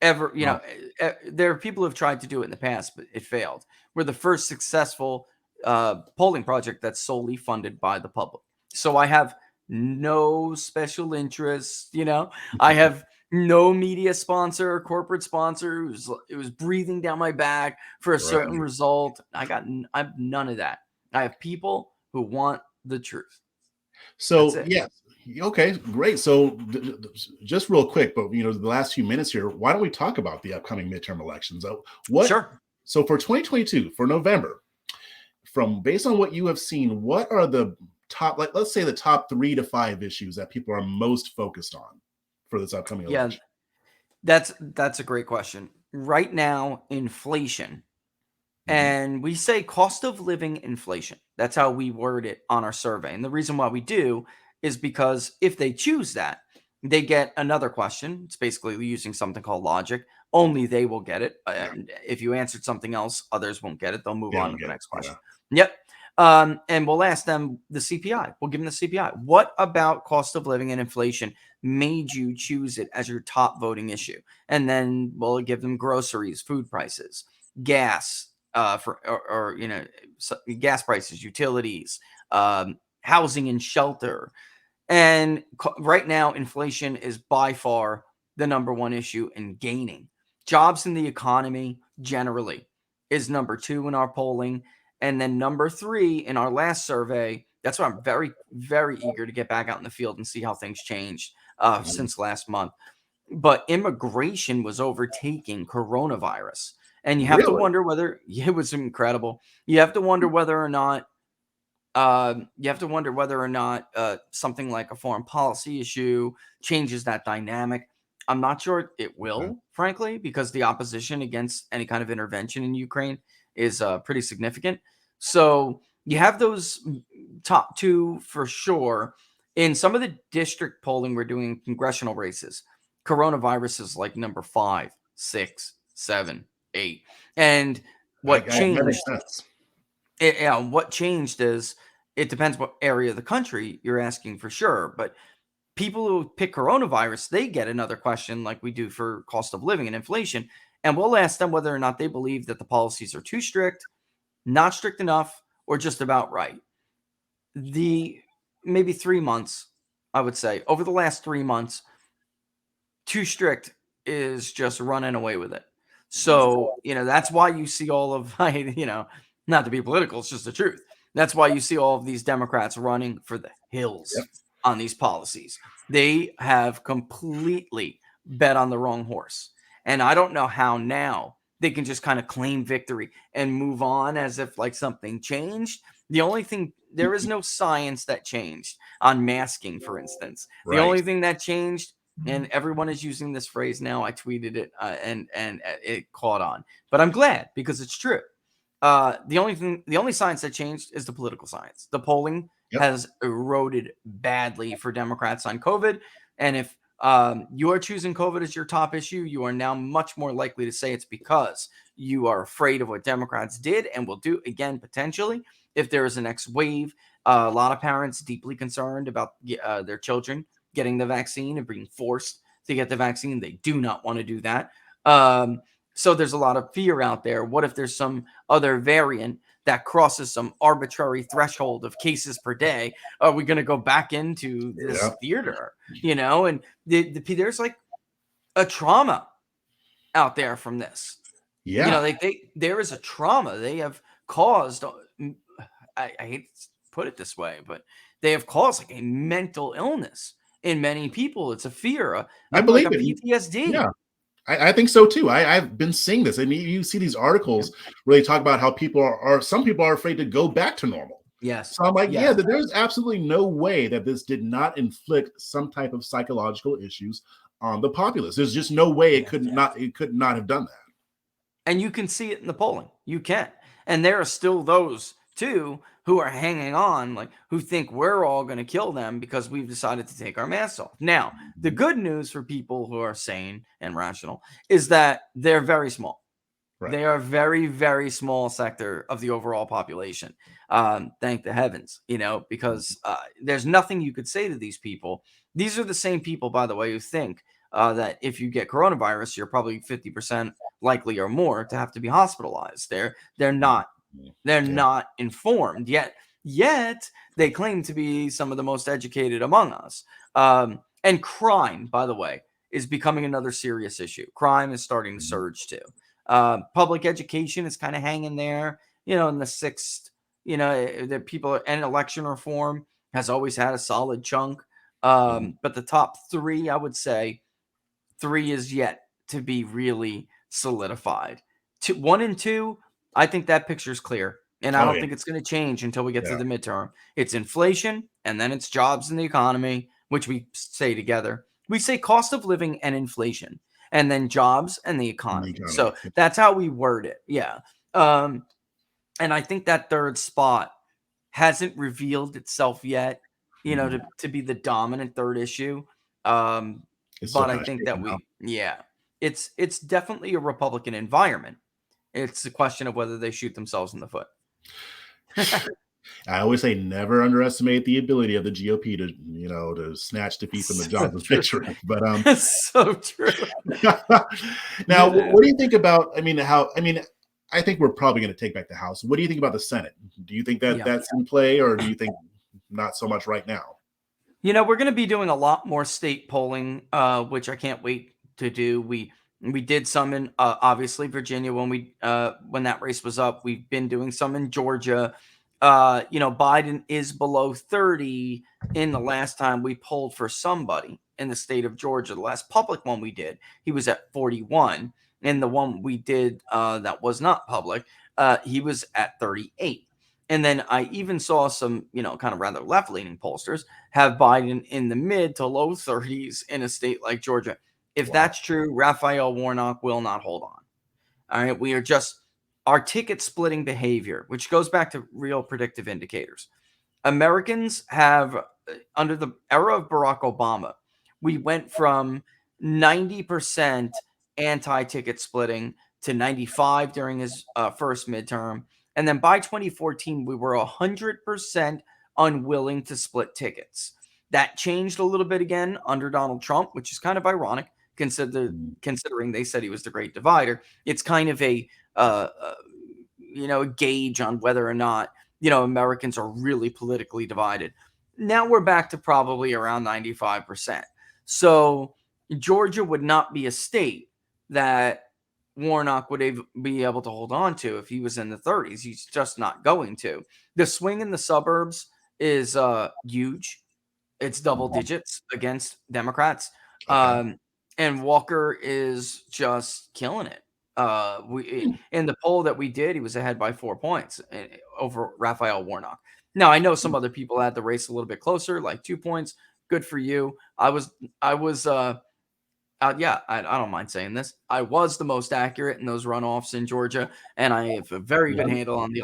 ever. Wow. There are people who have tried to do it in the past, but it failed. We're the first successful polling project that's solely funded by the public. So I have no special interest. I have no media sponsor or corporate sponsor it was breathing down my back for a certain Right. result. I have none of that. I have people who want the truth. That's So it. yes, okay, great. So just real quick, but the last few minutes here, why don't we talk about the upcoming midterm elections? What? Sure. So for 2022, for November, from based on what you have seen, what are the top, like let's say the top 3 to 5 issues that people are most focused on for this upcoming Yeah, election? that's a great question. Right now, inflation. Mhm. And we say cost of living inflation. That's how we word it on our survey. And the reason why we do is because if they choose that, they get another question. It's basically using something called logic. Only they will get it. Yeah, And if you answered something else, others won't get it. They'll move they on don't to the get it. next Yeah. question. Yep. And we'll ask them the CPI. We'll give them the CPI. What about cost of living and inflation made you choose it as your top voting issue? And then we'll give them groceries, food prices, gas, gas prices, utilities, housing and shelter. And right now, inflation is by far the number one issue and gaining. Jobs in the economy generally is number 2 in our polling. And then number 3 in our last survey. That's why I'm very, very eager to get back out in the field and see how things changed Mhm. since last month. But immigration was overtaking coronavirus. And you have to Really? wonder whether it was incredible. You have to wonder whether or not something like a foreign policy issue changes that dynamic. I'm not sure it Okay. will, frankly, because the opposition against any kind of intervention in Ukraine is pretty significant. So you have those top 2 for sure. In some of the district polling we're doing in congressional races, coronavirus is like number 5, 6, 7, 8. And what That makes changed sense. what changed is it depends what area of the country you're asking for sure. But people who pick coronavirus, they get another question like we do for cost of living and inflation. And we'll ask them whether or not they believe that the policies are too strict, not strict enough, or just about right. The maybe 3 months, I would say, over the last 3 months, too strict is just running away with it. So, that's why you see all of, not to be political, it's just the truth. That's why you see all of these Democrats running for the Yep. hills on these policies. They have completely bet on the wrong horse. And I don't know how now they can just kind of claim victory and move on as if like something changed. The only thing, there is no science that changed on masking, for instance. The Right. only thing that changed, and everyone is using this phrase now. I tweeted it, and it caught on. But I'm glad because it's true. The only science that changed is the political science. The polling Yep. has eroded badly for Democrats on COVID, and if you are choosing COVID as your top issue, you are now much more likely to say it's because you are afraid of what Democrats did and will do again potentially if there is a next wave. A lot of parents deeply concerned about their children getting the vaccine and being forced to get the vaccine. They do not want to do that. So there's a lot of fear out there. What if there's some other variant that crosses some arbitrary threshold of cases per day, are we going to go back into this theater? And there's like a trauma out there from this. There is a trauma they have caused. I hate to put it this way, but they have caused like a mental illness in many people. It's a fear, I believe like a it. PTSD. Yeah, I think so too. I've been seeing this, and you see these articles where they talk about how people are some people are afraid to go back to normal. Yes. So I'm like, yeah, there's absolutely no way that this did not inflict some type of psychological issues on the populace. There's just no way it could not have done that. And you can see it in the polling. You can. And there are still those too who are hanging on, like who think we're all going to kill them because we've decided to take our masks off. Now, the good news for people who are sane and rational is that they're very small. Right. They are a very, very small sector of the overall population. Thank the heavens, because there's nothing you could say to these people. These are the same people, by the way, who think that if you get coronavirus, you're probably 50% likely or more to have to be hospitalized. They're not informed yet they claim to be some of the most educated among us. And crime, by the way, is becoming another serious issue. Crime is starting to surge too. Public education is kind of hanging there, in the sixth, the people, and election reform has always had a solid chunk. But the top three, I would say 3 is yet to be really solidified. 1 and 2, I think that picture's clear. And I don't think it's going to change until we get to the midterm. It's inflation, and then it's jobs in the economy, which we say together. We say cost of living and inflation, and then jobs and the economy. So that's how we word it. Yeah. And I think that third spot hasn't revealed itself yet, to be the dominant third issue. But I think that it's definitely a Republican environment. It's a question of whether they shoot themselves in the foot. I always say never underestimate the ability of the GOP to snatch defeat from the jaws of victory. But it's so true. Now, what do you think about? I think we're probably going to take back the House. What do you think about the Senate? Do you think that that's in play, or do you think not so much right now? We're going to be doing a lot more state polling, which I can't wait to do. We did some in obviously Virginia when that race was up. We've been doing some in Georgia. Biden is below 30 in the last time we polled for somebody in the state of Georgia. The last public one we did, he was at 41. And the one we did that was not public, he was at 38. And then I even saw some, kind of rather left-leaning pollsters have Biden in the mid to low 30s in a state like Georgia. If that's true, Raphael Warnock will not hold on. All right. We are just our ticket splitting behavior, which goes back to real predictive indicators. Americans have, under the era of Barack Obama, we went from 90% anti-ticket splitting to 95 during his first midterm. And then by 2014, we were 100% unwilling to split tickets. That changed a little bit again under Donald Trump, which is kind of ironic considering they said he was the great divider. It's kind of a gauge on whether or not, Americans are really politically divided. Now we're back to probably around 95%. So Georgia would not be a state that Warnock would be able to hold on to if he was in the 30s. He's just not going to. The swing in the suburbs is huge. It's double digits against Democrats. Okay. And Walker is just killing it. In the poll that we did, he was ahead by 4 points over Raphael Warnock. Now, I know some other people had the race a little bit closer, like 2 points. Good for you. I don't mind saying this. I was the most accurate in those runoffs in Georgia, and I have a very good handle on the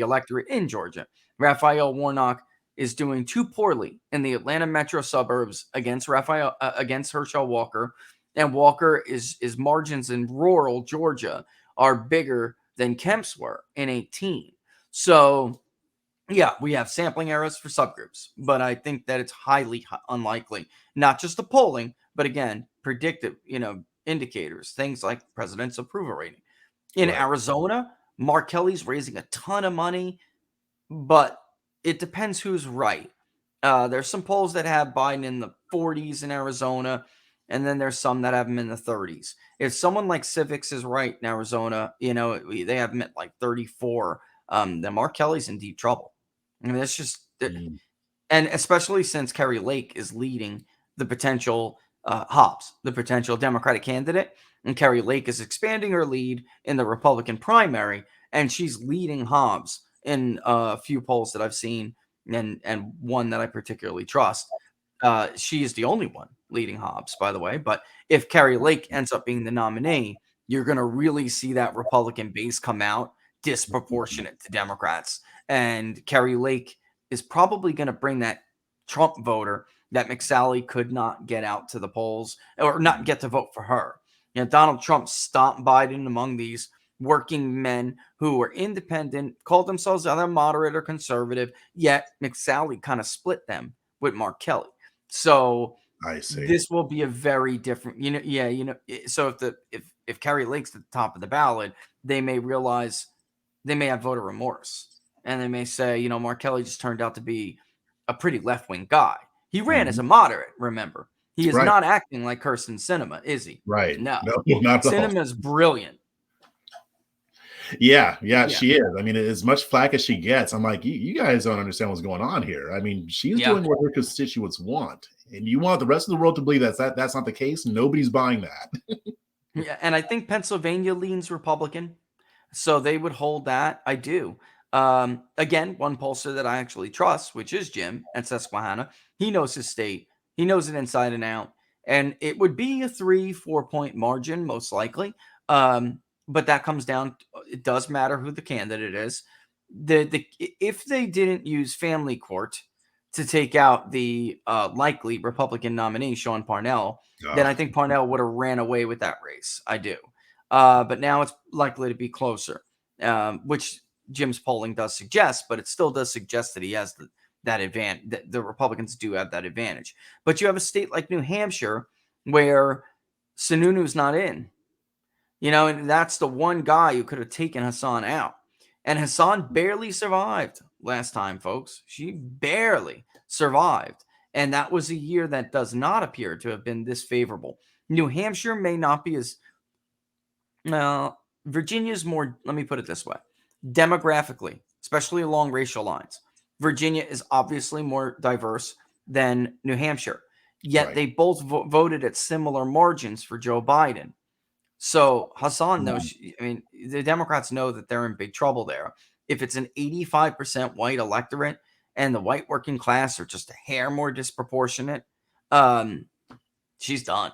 electorate in Georgia. Raphael Warnock is doing too poorly in the Atlanta metro suburbs against Herschel Walker, and Walker's margins in rural Georgia are bigger than Kemp's were in 2018. So, yeah, we have sampling errors for subgroups, but I think that it's highly unlikely, not just the polling, but again, predictive, indicators, things like president's approval rating. In Arizona, Mark Kelly's raising a ton of money, but it depends who's right. There's some polls that have Biden in the 40s in Arizona, and then there's some that have him in the 30s. If someone like Civics is right in Arizona, they have him at like 34, then Mark Kelly's in deep trouble. I mean, that's just, and especially since Kerry Lake is leading the potential Hobbs, the potential Democratic candidate, and Kerry Lake is expanding her lead in the Republican primary, and she's leading Hobbs in a few polls that I've seen, and one that I particularly trust. She is the only one leading Hobbs, by the way. But if Kerry Lake ends up being the nominee, you're going to really see that Republican base come out disproportionate to Democrats. And Kerry Lake is probably going to bring that Trump voter that McSally could not get out to the polls or not get to vote for her. Donald Trump stomped Biden among these working men who were independent, called themselves either moderate or conservative, yet McSally kind of split them with Mark Kelly. So I see. This will be a very different, so if Kerry Lake's at the top of the ballot, they may realize they may have voter remorse, and they may say, Mark Kelly just turned out to be a pretty left-wing guy. He ran as a moderate, remember. He is not acting like Kirsten Sinema, is he? Right. No, not at all. Sinema's brilliant. Yeah, she is. I mean, as much flack as she gets, I'm like, you guys don't understand what's going on here. I mean, she's doing what her constituents want, and you want the rest of the world to believe that's not the case. Nobody's buying that. Yeah, and I think Pennsylvania leans Republican, so they would hold that. I do. Again, one pollster that I actually trust, which is Jim at Susquehanna, he knows his state. He knows it inside and out, and it would be a 3-4 point margin most likely. But that comes down, it does matter who the candidate is. If they didn't use family court to take out the likely Republican nominee, Sean Parnell, then I think Parnell would have ran away with that race. I do. But now it's likely to be closer, which Jim's polling does suggest, but it still does suggest that he has that advantage, that the Republicans do have that advantage. But you have a state like New Hampshire where Sununu's not in. And that's the one guy who could have taken Hassan out. And Hassan barely survived last time, folks. She barely survived. And that was a year that does not appear to have been this favorable. New Hampshire may not be as... Virginia's more, let me put it this way. Demographically, especially along racial lines, Virginia is obviously more diverse than New Hampshire. Yet they both voted at similar margins for Joe Biden. So Hassan knows, the Democrats know that they're in big trouble there. If it's an 85% white electorate and the white working class are just a hair more disproportionate, she's done.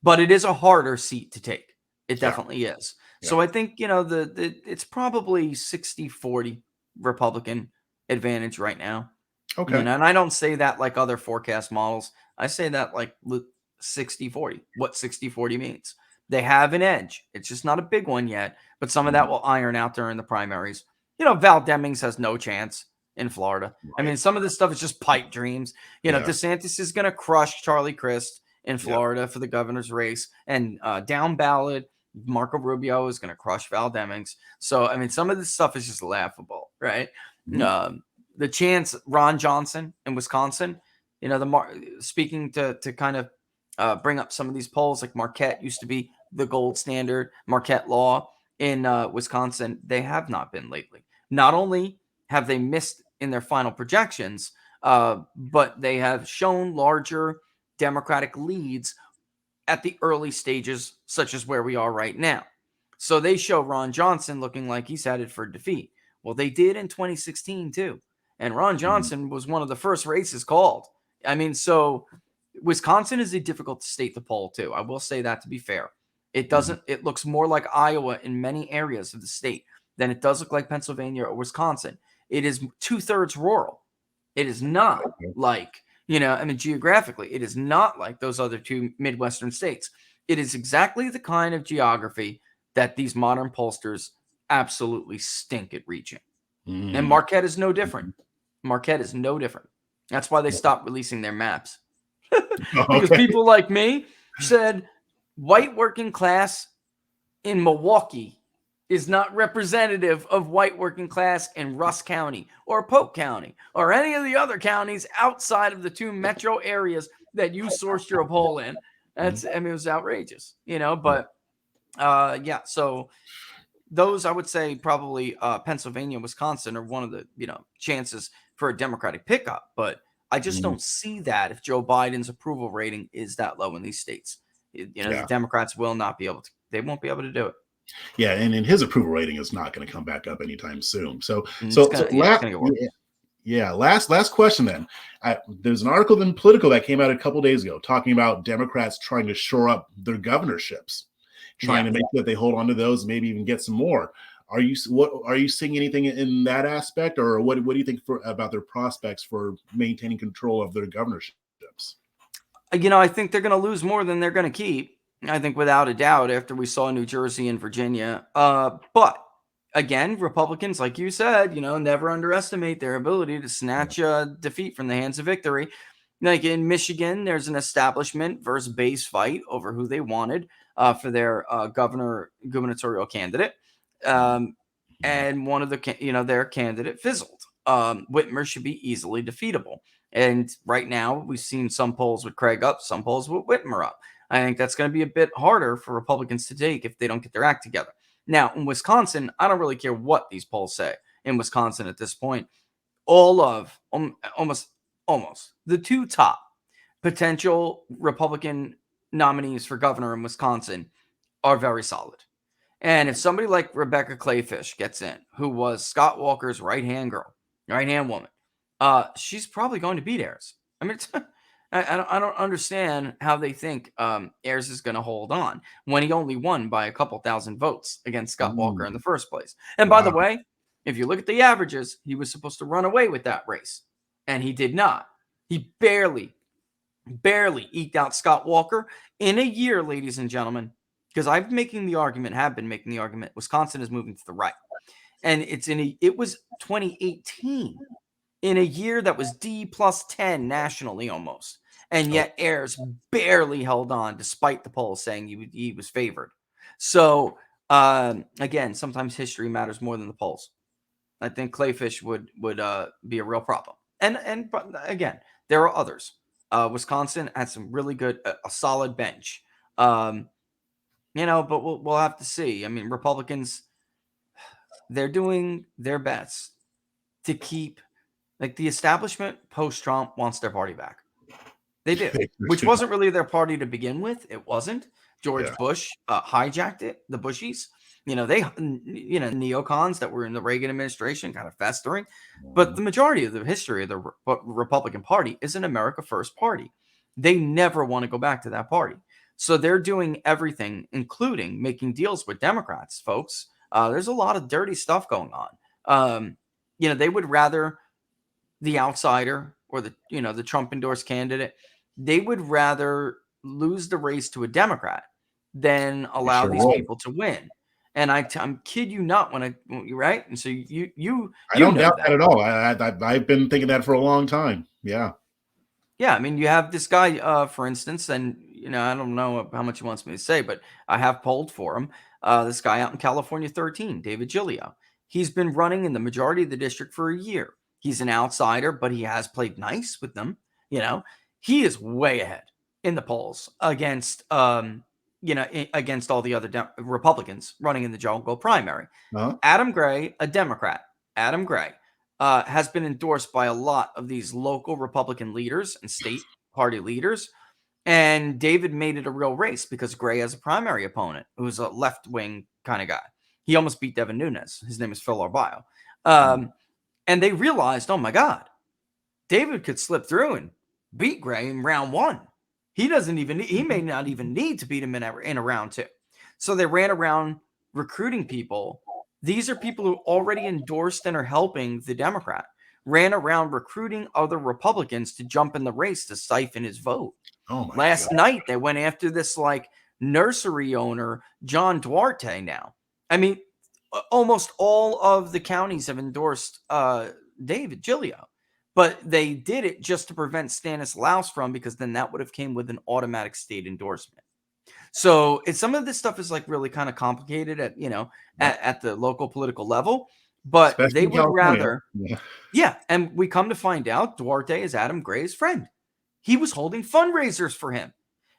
But it is a harder seat to take. It definitely is. Yeah. So I think, it's probably 60-40 Republican advantage right now. Okay. And I don't say that like other forecast models. I say that like 60-40, what 60-40 means. They have an edge. It's just not a big one yet, but some of that will iron out during the primaries. Val Demings has no chance in Florida. Right. I mean, some of this stuff is just pipe dreams. DeSantis is going to crush Charlie Crist in Florida for the governor's race, and down ballot, Marco Rubio is going to crush Val Demings. So, I mean, some of this stuff is just laughable, right? Mm-hmm. The chance Ron Johnson in Wisconsin, speaking to kind of bring up some of these polls, like Marquette used to be the gold standard, Marquette Law in Wisconsin. They have not been lately. Not only have they missed in their final projections, but they have shown larger Democratic leads at the early stages, such as where we are right now. So they show Ron Johnson looking like he's headed for defeat. Well, they did in 2016 too. And Ron Johnson was one of the first races called. I mean, so Wisconsin is a difficult state to poll too. I will say that, to be fair. It doesn't, it looks more like Iowa in many areas of the state than it does look like Pennsylvania or Wisconsin. It is 2/3 rural. It is not like, geographically, it is not like those other two Midwestern states. It is exactly the kind of geography that these modern pollsters absolutely stink at reaching. And Marquette is no different. Marquette is no different. That's why they stopped releasing their maps. Because people like me said white working class in Milwaukee is not representative of white working class in Russ County or Polk County or any of the other counties outside of the 2 metro areas that you sourced your poll in. That's, I mean, it was outrageous, but yeah. So those, I would say, probably Pennsylvania, Wisconsin are one of the, chances for a Democratic pickup. But I just don't see that if Joe Biden's approval rating is that low in these states. The Democrats will not be able to, they won't be able to do it. Yeah, and his approval rating is not going to come back up anytime soon. So last question then. There's an article in Politico that came out a couple days ago talking about Democrats trying to shore up their governorships, trying to make sure that they hold on to those, maybe even get some more. Are you seeing anything in that aspect, or what do you think about their prospects for maintaining control of their governorships? I think they're going to lose more than they're going to keep. I think without a doubt, after we saw New Jersey and Virginia. But again, Republicans, like you said, never underestimate their ability to snatch a defeat from the hands of victory. Like in Michigan, there's an establishment versus base fight over who they wanted for their gubernatorial candidate. And one of their candidate fizzled. Whitmer should be easily defeatable. And right now, we've seen some polls with Craig up, some polls with Whitmer up. I think that's going to be a bit harder for Republicans to take if they don't get their act together. Now, in Wisconsin, I don't really care what these polls say in Wisconsin at this point. All of almost the 2 top potential Republican nominees for governor in Wisconsin are very solid. And if somebody like Rebecca Clayfish gets in, who was Scott Walker's right-hand woman, she's probably going to beat Ayers. I mean, I don't understand how they think Ayers is going to hold on when he only won by a couple thousand votes against Scott Walker in the first place. And by the way, if you look at the averages, he was supposed to run away with that race, and he did not. He barely eked out Scott Walker in a year, ladies and gentlemen, because have been making the argument, Wisconsin is moving to the right. And it was 2018, in a year that was D plus 10 nationally almost. And yet Ayers barely held on despite the polls saying he was favored. So again, sometimes history matters more than the polls. I think Clayfish would be a real problem. And again, there are others. Wisconsin has some really good, a solid bench. But we'll have to see. I mean, Republicans, they're doing their best to keep, like, the establishment post-Trump wants their party back. They do, which wasn't really their party to begin with. It wasn't. George Bush hijacked it. The Bushies, neocons that were in the Reagan administration, kind of festering. But the majority of the history of the Republican Party is an America First party. They never want to go back to that party. So they're doing everything, including making deals with Democrats, folks. There's a lot of dirty stuff going on. They would rather the outsider or the Trump endorsed candidate, they would rather lose the race to a Democrat than allow these people to win. And I'm kid you not when you're right. And so I don't doubt that at all. I've been thinking that for a long time. Yeah. Yeah. I mean, you have this guy, for instance, and I don't know how much he wants me to say, but I have polled for him. This guy out in California 13, David Giglio. He's been running in the majority of the district for a year. He's an outsider, but he has played nice with them. He is way ahead in the polls against, against all the other Republicans running in the jungle primary. Adam Gray, a Democrat, has been endorsed by a lot of these local Republican leaders and state party leaders. And David made it a real race because Gray has a primary opponent who's a left-wing kind of guy. He almost beat Devin Nunes. His name is Phil Arbaio. And they realized, oh my God, David could slip through and beat Gray in round 1. He may not even need to beat him in a round 2. So they ran around recruiting people. These are people who already endorsed and are helping the Democrat. Ran around recruiting other Republicans to jump in the race to siphon his vote. Last night, they went after this nursery owner, John Duarte now. I mean, almost all of the counties have endorsed David Giglio, but they did it just to prevent Stanislaus from, because then that would have came with an automatic state endorsement. So some of this stuff is like really kind of complicated at, Yep. at the local political level, but Especially they in would California. rather, Yeah. yeah. And we come to find out Duarte is Adam Gray's friend. He was holding fundraisers for him.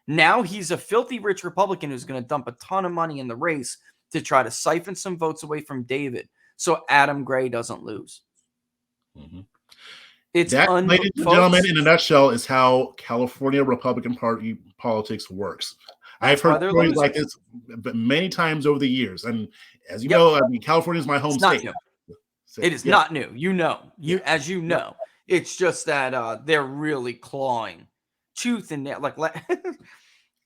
Now he's a filthy rich Republican who's going to dump a ton of money in the race to try to siphon some votes away from David so Adam Gray doesn't lose. Mm-hmm. It's That, ladies and gentlemen, folks, in a nutshell, is how California Republican Party politics works. I've that's why heard they're stories like losers. this many times over the years, and as you Yep. know, I mean, California is my home It's not state. new. So, It is yeah, not new. yeah, As you yeah, know, it's just that they're really clawing tooth and nail. Like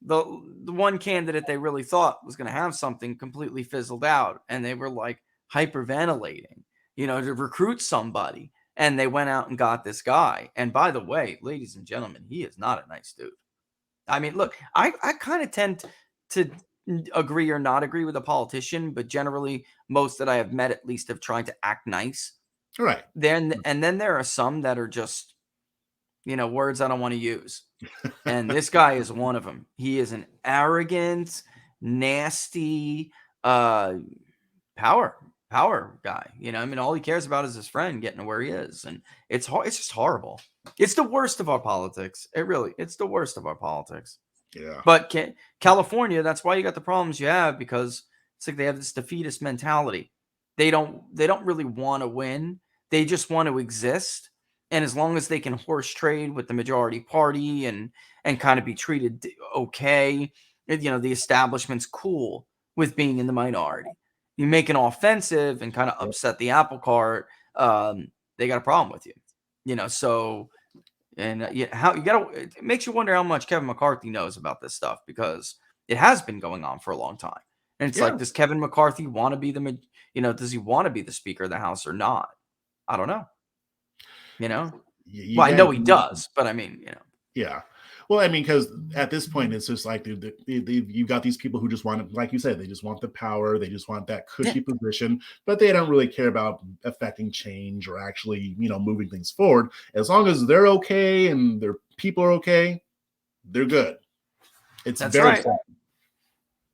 the one candidate they really thought was going to have something completely fizzled out, and they were like hyperventilating, to recruit somebody, and they went out and got this guy. And by the way, ladies and gentlemen, he is not a nice dude. I mean, look, I kind of tend to agree or not agree with a politician, but generally, most that I have met at least have tried to act nice. all right. Then there are some that are just, words I don't want to use. And this guy is one of them. He is an arrogant, nasty, power guy. I mean, all he cares about is his friend getting to where he is, and it's just horrible. It's the worst of our politics. It's the worst of our politics. Yeah. But California, that's why you got the problems you have, because it's like they have this defeatist mentality. They don't really want to win. They just want to exist. And as long as they can horse trade with the majority party and kind of be treated okay, the establishment's cool with being in the minority. You make an offensive and kind of upset the apple cart, they got a problem with you. So, and it makes you wonder how much Kevin McCarthy knows about this stuff, because it has been going on for a long time. And it's like, does Kevin McCarthy want to be does he want to be the Speaker of the House or not? I don't know. Well, I know he does, but I mean, Yeah. Well, I mean, because at this point, it's just like you've got these people who just want to, like you said, they just want the power, they just want that cushy position, but they don't really care about affecting change or actually, moving things forward. As long as they're okay and their people are okay, they're good. It's that's very right. sad.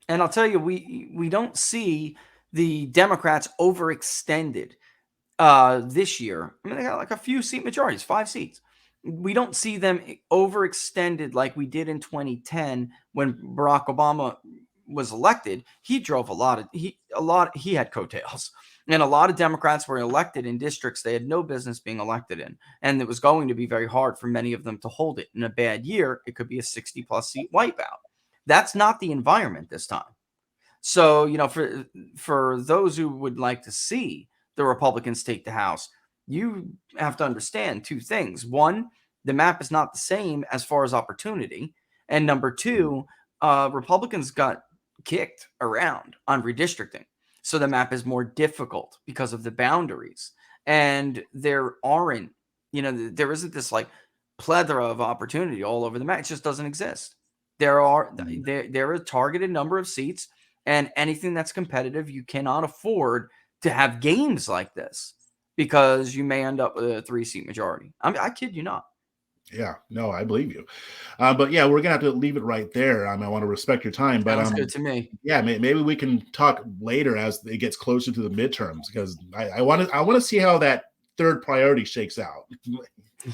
And I'll tell you, we don't see the Democrats overextended this year. I mean, they got like a few seat majorities, 5 seats. We don't see them overextended like we did in 2010 when Barack Obama was elected. He drove he had coattails, and a lot of Democrats were elected in districts they had no business being elected in, and it was going to be very hard for many of them to hold it. In a bad year, it could be a 60+ seat wipeout. That's not the environment this time. So, for those who would like to see the Republicans take the House, you have to understand 2 things. One, the map is not the same as far as opportunity. And number 2, Republicans got kicked around on redistricting. So the map is more difficult because of the boundaries. And there isn't this like plethora of opportunity all over the map. It just doesn't exist. There are a targeted number of seats, and anything that's competitive, you cannot afford to have games like this, because you may end up with a 3-seat majority. I kid you not. Yeah, no, I believe you. But yeah, we're gonna have to leave it right there. I want to respect your time, but Sounds good to me. yeah, maybe we can talk later as it gets closer to the midterms, because I want to see how that third priority shakes out.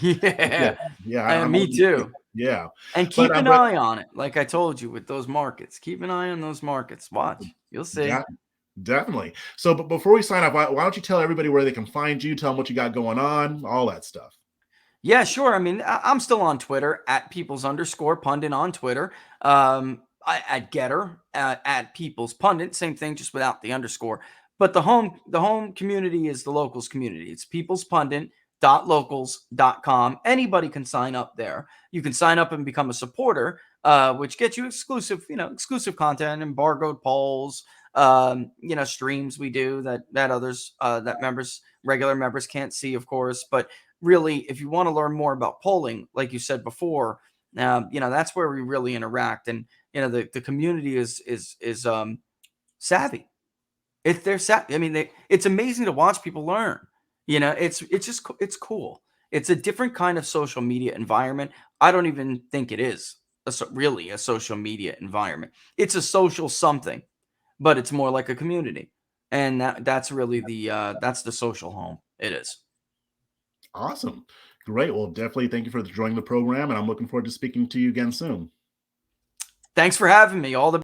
Yeah, me too. Yeah, and keep an eye on it. Like I told you with those markets, keep an eye on those markets. Watch, you'll see. Yeah, definitely. So, but before we sign off, why don't you tell everybody where they can find you, tell them what you got going on, all that stuff. Yeah, sure. I mean, I'm still on Twitter at peoples_pundit on Twitter. At Getter at Peoples Pundit, same thing, just without the underscore. But the home community is the locals community. It's peoplespundit.locals.com. Anybody can sign up there. You can sign up and become a supporter, which gets you exclusive content, embargoed polls, streams we do that others that regular members can't see, of course. But really, if you want to learn more about polling, like you said before, that's where we really interact. And the community is savvy. If they're savvy, I mean, it's amazing to watch people learn. It's cool. It's a different kind of social media environment. I don't even think it is really a social media environment. It's a social something, but it's more like a community. And that's really that's the social home. It is. Awesome. Great. Well, definitely thank you for joining the program, and I'm looking forward to speaking to you again soon. Thanks for having me. All the